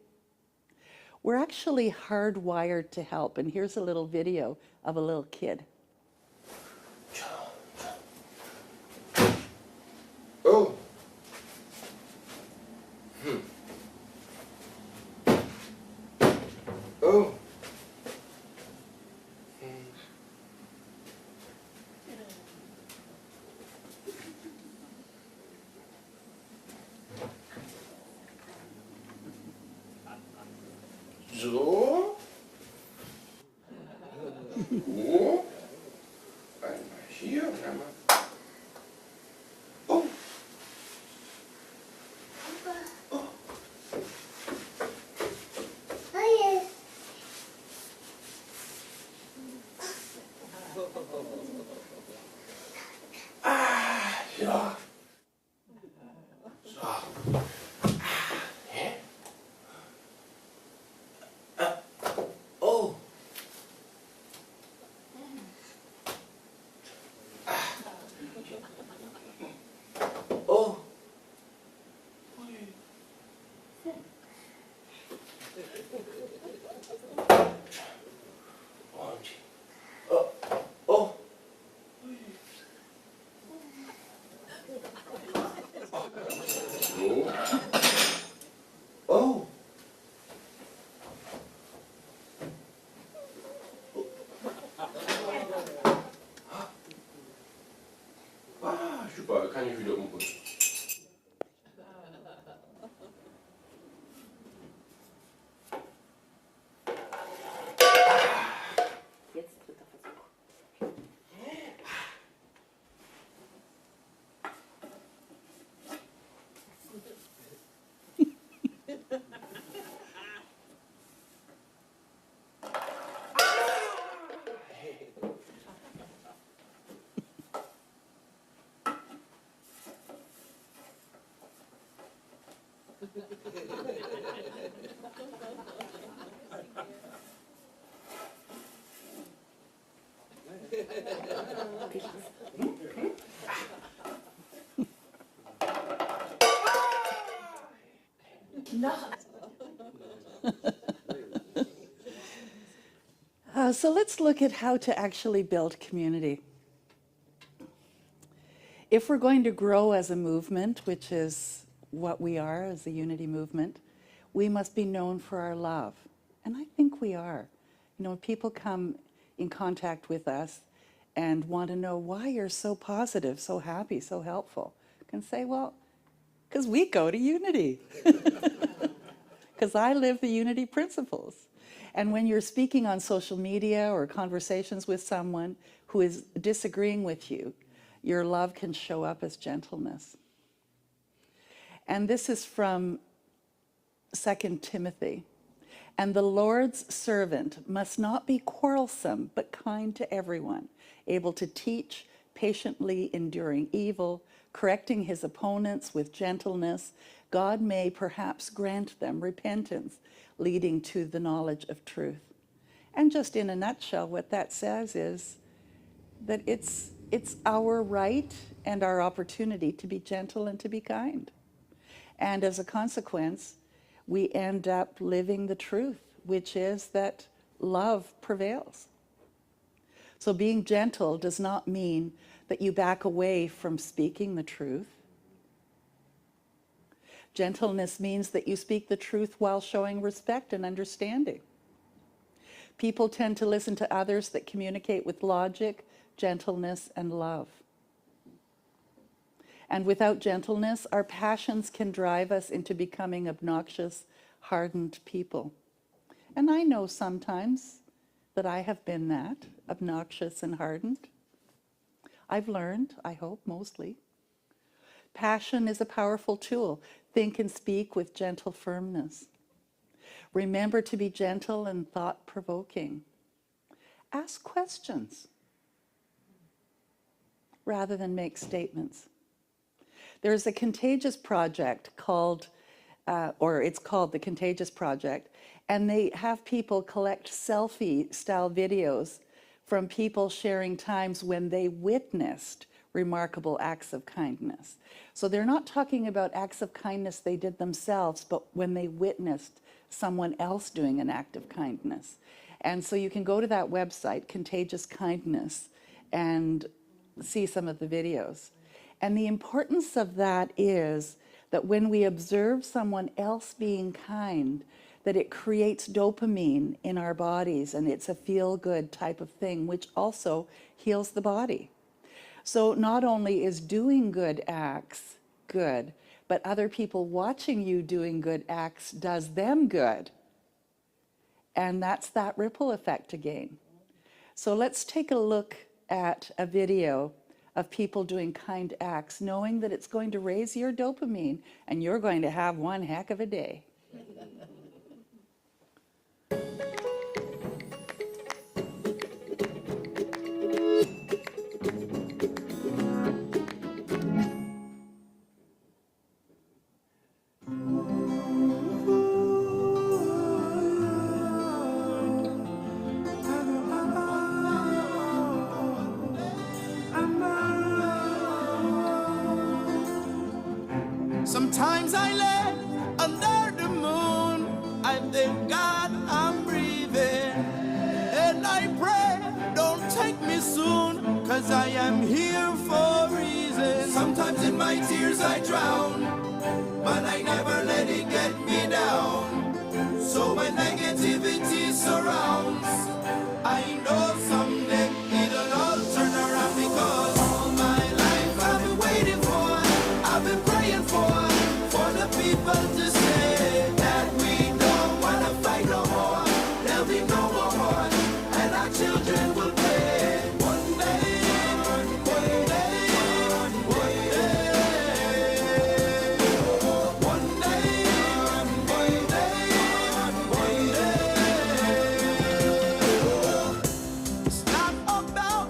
We're actually hardwired to help, and here's a little video of a little kid. Oh. Oh. So. So. Einmal hier und einmal. Oh. Ah, ja. So. Hä? Oh. Oh. Oh. Oh. So. Oh. Ah, super, kann ich wieder umrühren. So let's look at how to actually build community. If we're going to grow as a movement, which is what we are as a unity movement, we must be known for our love. And I think we are. You know, when people come in contact with us and want to know why you're so positive, so happy, so helpful, I can say, well, because we go to unity. Because I live the unity principles. And when you're speaking on social media or conversations with someone who is disagreeing with you, your love can show up as gentleness. And this is from 2 Timothy. And the Lord's servant must not be quarrelsome, but kind to everyone, able to teach, patiently enduring evil, correcting his opponents with gentleness. God may perhaps grant them repentance, leading to the knowledge of truth. And just in a nutshell, what that says is that it's our right and our opportunity to be gentle and to be kind. And as a consequence, we end up living the truth, which is that love prevails. So being gentle does not mean that you back away from speaking the truth. Gentleness means that you speak the truth while showing respect and understanding. People tend to listen to others that communicate with logic, gentleness, and love. And without gentleness, our passions can drive us into becoming obnoxious, hardened people. And I know sometimes that I have been that, obnoxious and hardened. I've learned, I hope, mostly. Passion is a powerful tool. Think and speak with gentle firmness. Remember to be gentle and thought-provoking. Ask questions rather than make statements. There's a Contagious project called, it's called the Contagious Project, and they have people collect selfie-style videos from people sharing times when they witnessed remarkable acts of kindness. So they're not talking about acts of kindness they did themselves, but when they witnessed someone else doing an act of kindness. And so you can go to that website, Contagious Kindness, and see some of the videos. And the importance of that is that when we observe someone else being kind, that it creates dopamine in our bodies, and it's a feel-good type of thing, which also heals the body. So not only is doing good acts good, but other people watching you doing good acts does them good. And that's that ripple effect again. So let's take a look at a video of people doing kind acts, knowing that it's going to raise your dopamine and you're going to have one heck of a day. Sometimes I lay under the moon, I thank God I'm breathing, and I pray, don't take me soon, cause I am here for a reason. Sometimes in my tears I drown, but I never let it get me down. So when negativity surrounds, I know someday it'll all turn around, because all my life I've been waiting for, I've been praying for the people to say that we don't want to fight no more. There'll be no more war, and our children will pay. One day, one day, one day, one day, one day. It's not about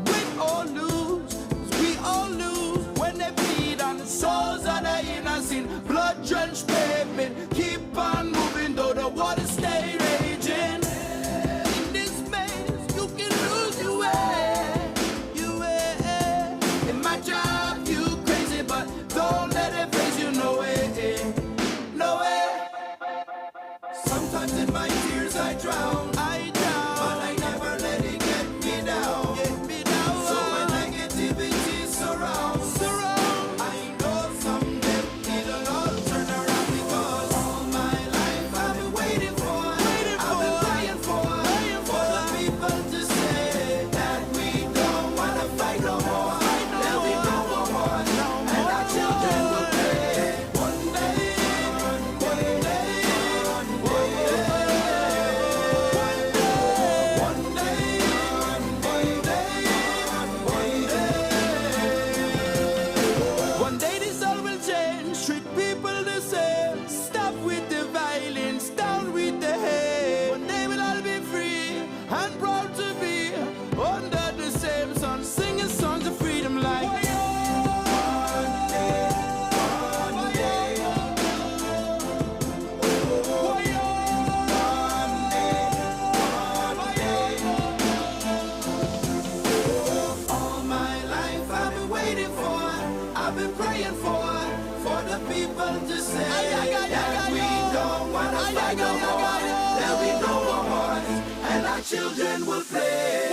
win or lose, 'cause we all lose when they bleed on the souls of the innocent. Blood-drenched pavement, keep on moving though the water stay raging. In this maze, you can lose your way, It might drive you crazy, but don't let it phase you, no way, no way. Sometimes in my tears I drown, but I never let it get me down. So when negativity surrounds, I know someday it'll all turn around, because all my life I've been waiting for, I've been praying for the people to say that we don't want to fight no more. There'll be no more war, and our children will pay. One day, one day, one day. children will play.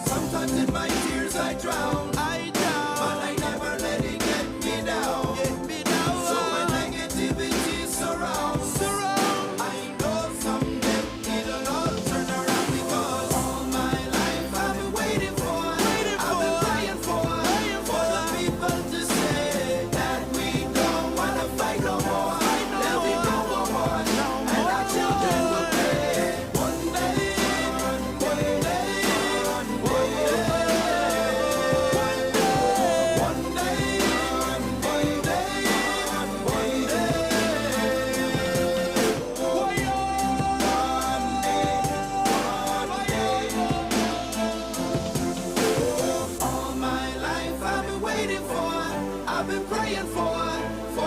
Sometimes in my tears I drown, but I never let it get me down. So when negativity surrounds, I know someday it'll all turn around, because all my life I've been waiting for, I've been praying for the people to say that we don't wanna fight no more. There'll be no more wars, and our children will play. One day, one day. All my life I've been waiting for, I've been praying for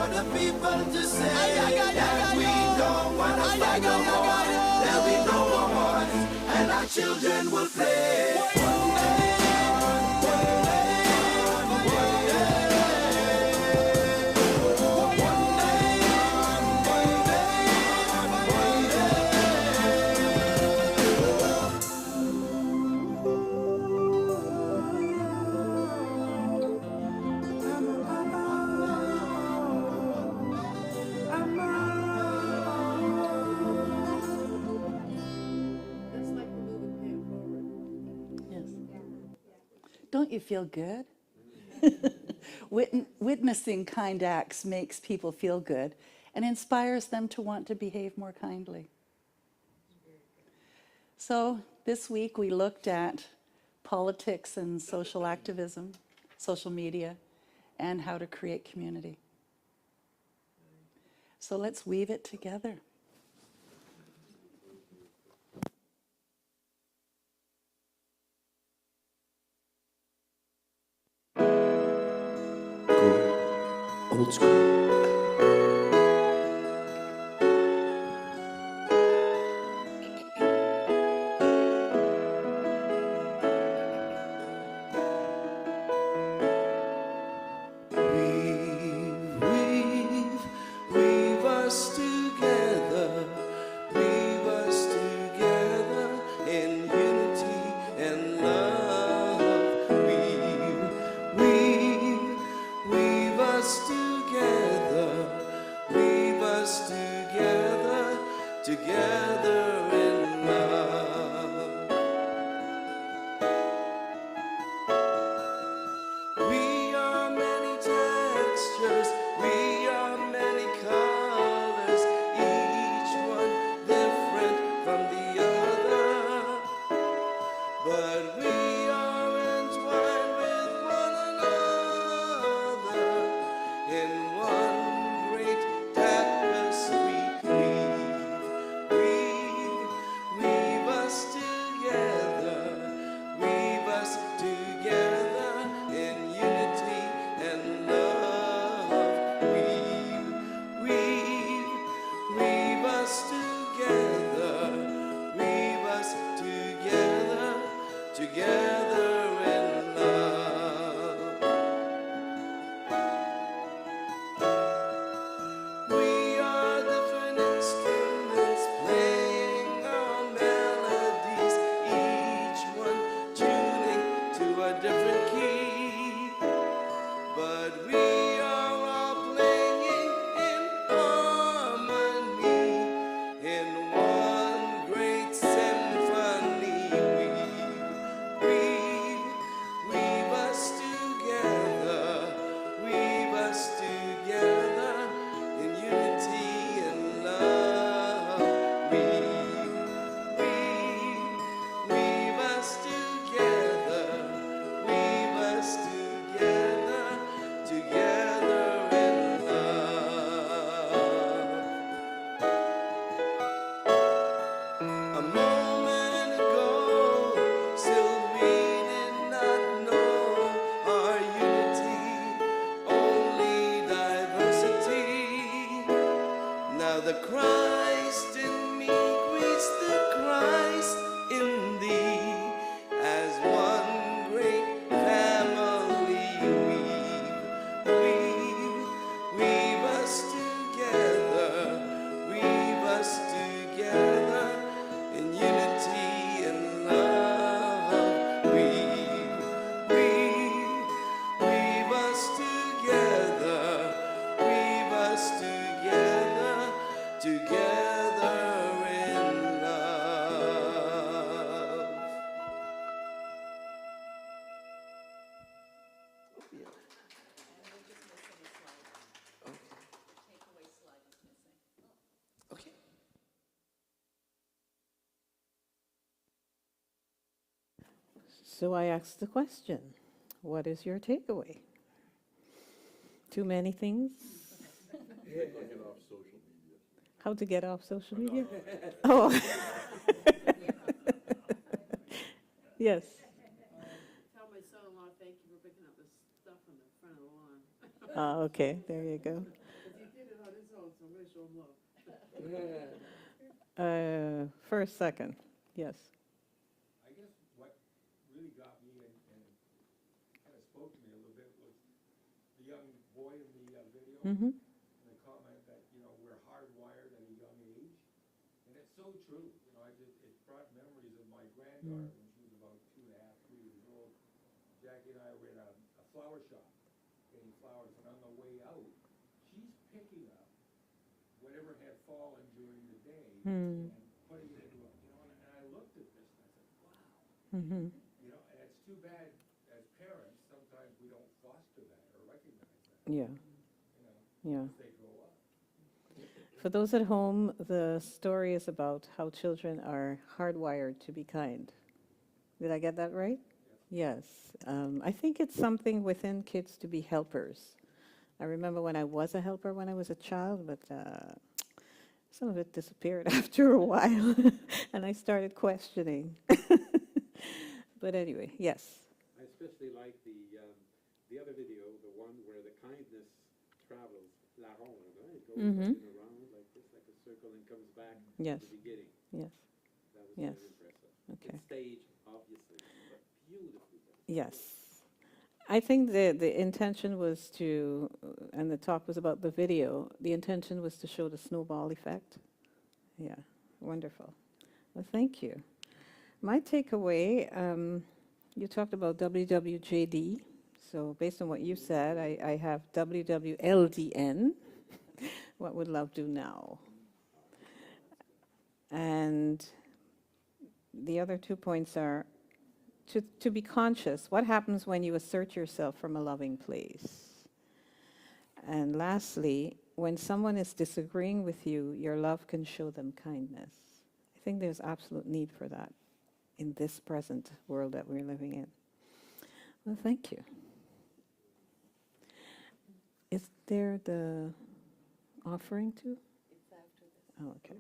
the people to say that we don't wanna fight no more. There'll be no more wars, and our children will play. One day, one day, one day. One day, one That's like the movie Pay It Forward. Yes. Don't you feel good? Witnessing kind acts makes people feel good and inspires them to want to behave more kindly. So this week we looked at politics and social activism, social media, and how to create community. So let's weave it together. Old school. Weave us together, in unity and love. Weave us together, together in love. We are many textures, we are many colors, each one different from the other. But we are entwined with one another in one great tapestry. Weave us together in unity and love. Weave us together, together in love. We are different instruments playing our melodies, each one tuning to a different key. But we are all playing in harmony, in one great symphony. Weave us together in unity and love. Weave us together So I asked the question, what is your takeaway? Too many things? How to get off social media? Oh. Yes. Tell my son-in-law, thank you for picking up the stuff on the front of the lawn. Okay, there you go. Because he did it on his own, so I'm gonna show him love. First, second, yes. I guess what really got me and kind of spoke to me a little bit was the young boy in the video Mm-hmm. and the comment that, we're hardwired at a young age. And it's so true. It brought memories of my granddaughter when she was about 2.5, 3 years old. Jackie and I were in a flower shop getting flowers, and on the way out, she's picking up whatever had fallen during the day and putting it into and I looked at this and I said, wow. Mm-hmm. And it's too bad as parents, sometimes we don't foster that or recognize that, Yeah, yeah. as they grow up. For those at home, the story is about how children are hardwired to be kind. Did I get that right? Yes. I think it's something within kids to be helpers. I remember when I was a helper when I was a child, but some of it disappeared after a while, and I started questioning. But anyway, yes. I especially like the other video, the one where the kindness travels la ronde, right? It goes Mhm. in a round like this, like a circle, and comes back Yes. to the beginning. Yes. That was Yes. very impressive. Okay. It's staged, obviously, but beautifully done. Yes. I think the intention was to, and the talk was about the video, the intention was to show the snowball effect. Yeah, wonderful. Well, thank you. My takeaway, you talked about WWJD. So based on what you said, I have WWLDN. What would love do now? And the other 2 points are to be conscious. What happens when you assert yourself from a loving place? And lastly, when someone is disagreeing with you, your love can show them kindness. I think there's absolute need for that in this present world that we're living in. Well, thank you. Is there the offering too? It's after this. Oh, okay.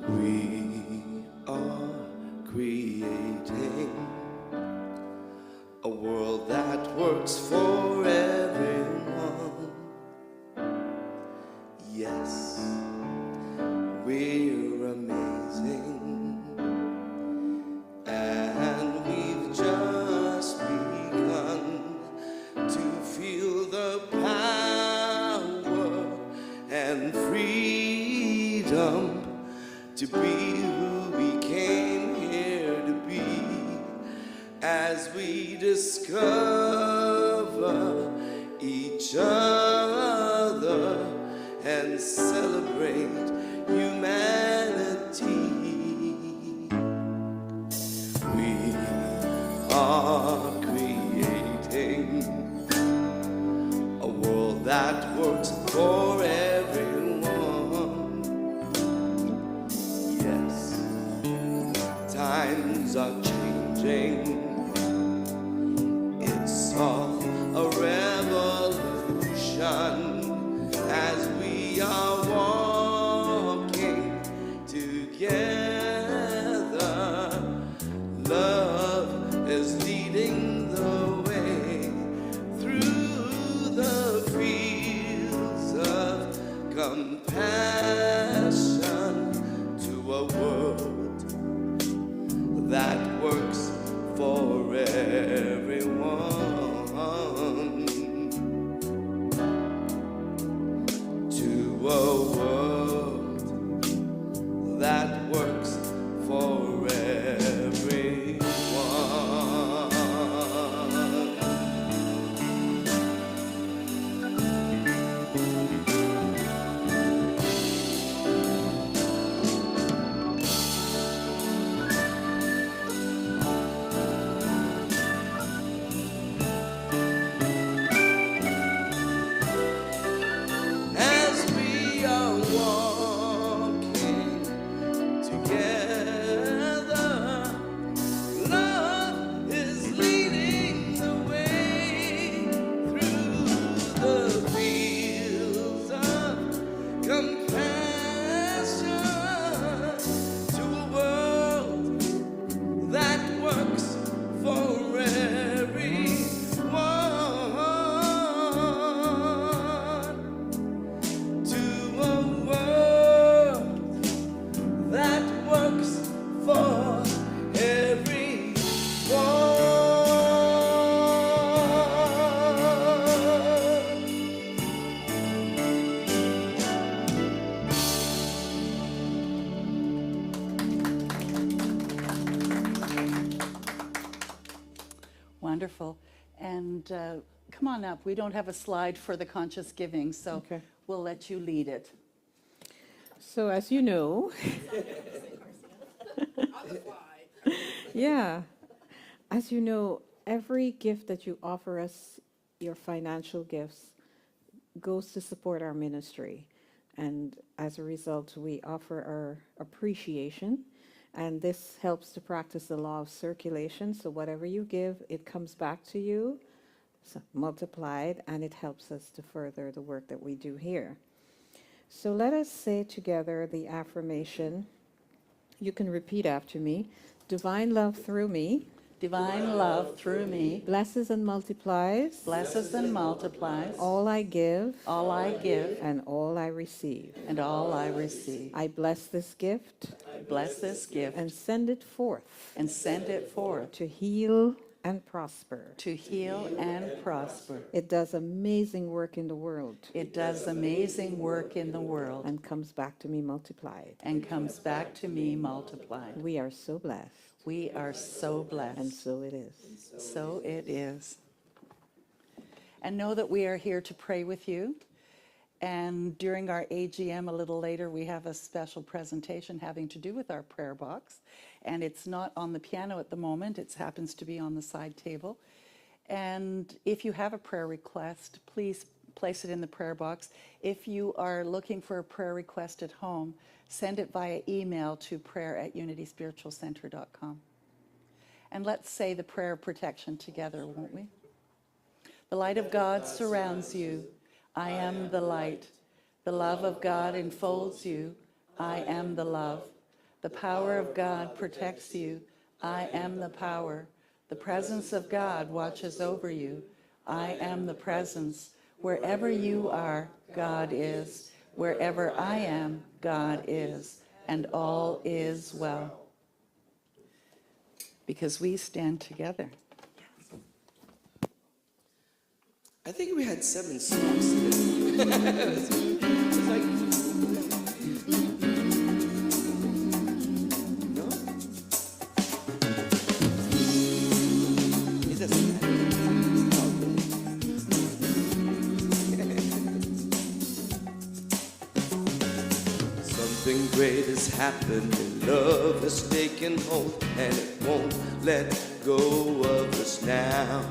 We are creating a world that works for everyone. Yes, we're amazing, and we've just begun to feel the power and freedom to be who we came here to be, as we discover each other and celebrate humanity. We are creating a world that works for everyone. Yes, times are changing. It's all a revolution as we are walking together. Love is leading the way through the fields of compassion to a world that works for everyone. To a world that works for everyone. for everyone. Wonderful. And come on up. We don't have a slide for the conscious giving, so Okay. we'll let you lead it. So as you know, yeah, as you know, every gift that you offer us, your financial gifts, goes to support our ministry. And as a result, we offer our appreciation. And this helps to practice the law of circulation. So whatever you give, it comes back to you, multiplied, and it helps us to further the work that we do here. So let us say together the affirmation. You can repeat after me. Divine love through me Divine love through me blesses and multiplies blesses and multiplies all I give all I give and all I receive. and all I receive. I bless this gift Bless this gift and send it forth and send it forth to heal and prosper. to heal and prosper. It does amazing work in the world It does amazing work in the world and comes back to me multiplied. and comes back to me multiplied. We are so blessed, We are so blessed. and so it is. So it is. And know that we are here to pray with you. And during our AGM a little later, we have a special presentation having to do with our prayer box. And it's not on the piano at the moment. It happens to be on the side table. And if you have a prayer request, please place it in the prayer box. If you are looking for a prayer request at home, send it via email to prayer@unityspiritualcenter.com. And let's say the prayer of protection together, won't we? The light of God surrounds you. I am the light. The love of God enfolds you. I am the love. The power of God protects you. I am the power. The presence of God watches over you. I am the presence. Wherever you are, God is. Wherever I am, God is. And all is well. Because we stand together. I think we had 7 songs today. It's like, no? It doesn't matter. Something great has happened and love has taken hold, and it won't let go of us now.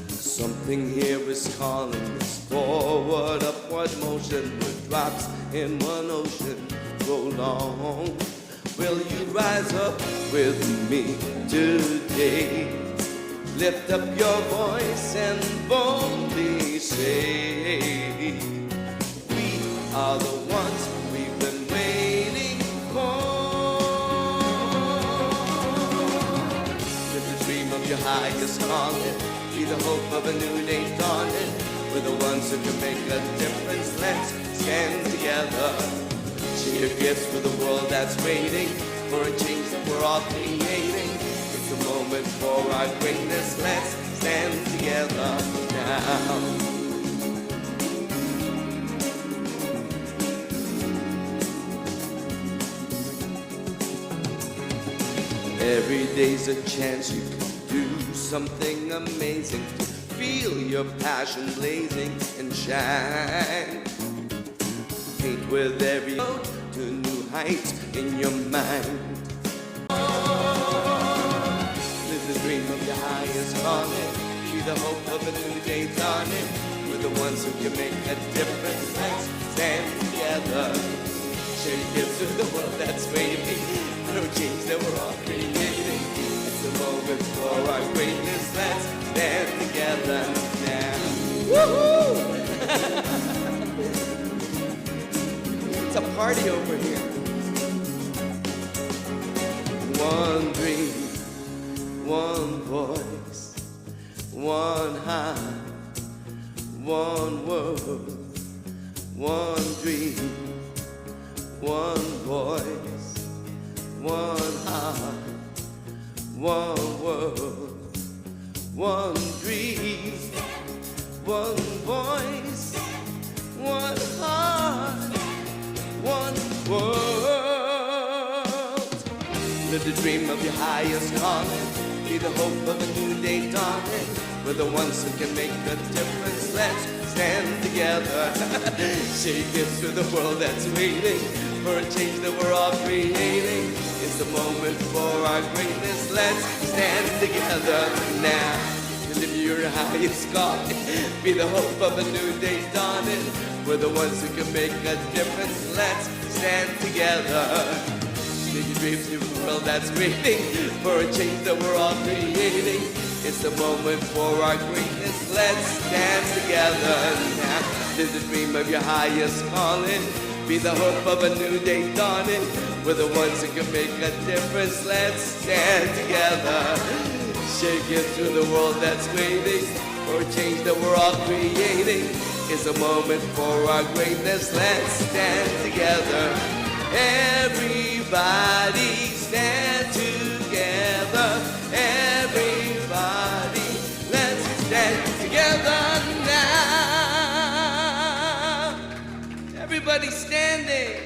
Something here is calling us forward, upward motion with drops in one ocean. Roll on. Will you rise up with me today? Lift up your voice and boldly say, we are the ones we've been waiting for. Live the dream of your highest calling. Be the hope of a new day dawning. We're the ones who can make a difference. Let's stand together. Share your gifts with the world that's waiting for a change that we're all creating. It's a moment for our greatness. Let's stand together now. Every day's a chance you can do something amazing to feel your passion blazing and shine. Paint with every note to new heights in your mind. Live the dream of your highest calling. Be the hope of a new day dawning. We're the ones who can make a difference. Let's stand together. Share your gifts with the world that's waiting. No change that we're all creating. It's a moment for our greatness. Let's stand together now. Woohoo! It's a party over here. One dream, one voice, one heart, one world, one dream, one voice, one heart, one world, one dream, one voice, one heart, one world. Live the dream of your highest calling, be the hope of a new day dawning. We're the ones who can make a difference. Let's stand together. Shake it through the world that's waiting for a change that we're all creating. It's the moment for our greatness. Let's stand together now. To live your highest calling, be the hope of a new day dawning. We're the ones who can make a difference. Let's stand together. Make your dreams through a world that's waiting for a change that we're all creating. It's the moment for our greatness. Let's stand together now. Live the dream of your highest calling. Be the hope of a new day dawning. We're the ones who can make a difference. Let's stand together. Shake it through the world that's waiting for a change that we're all creating. It's a moment for our greatness. Let's stand together. Everybody stand together. Everybody, let's stand together now. Everybody standing.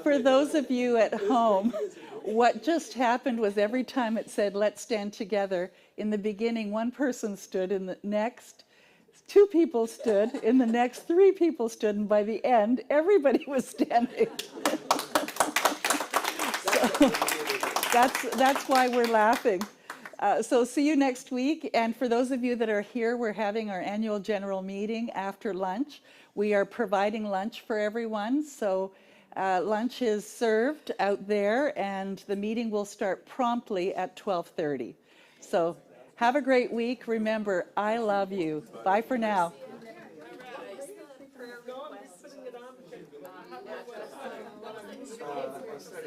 For those of you at home, what just happened was every time it said, let's stand together, in the beginning, one person stood, in the next, 2 people stood, in the next, 3 people stood, and by the end, everybody was standing. So that's why we're laughing. So see you next week. And for those of you that are here, we're having our annual general meeting after lunch. We are providing lunch for everyone. So lunch is served out there, and the meeting will start promptly at 12:30. So have a great week. Remember, I love you. Bye for now.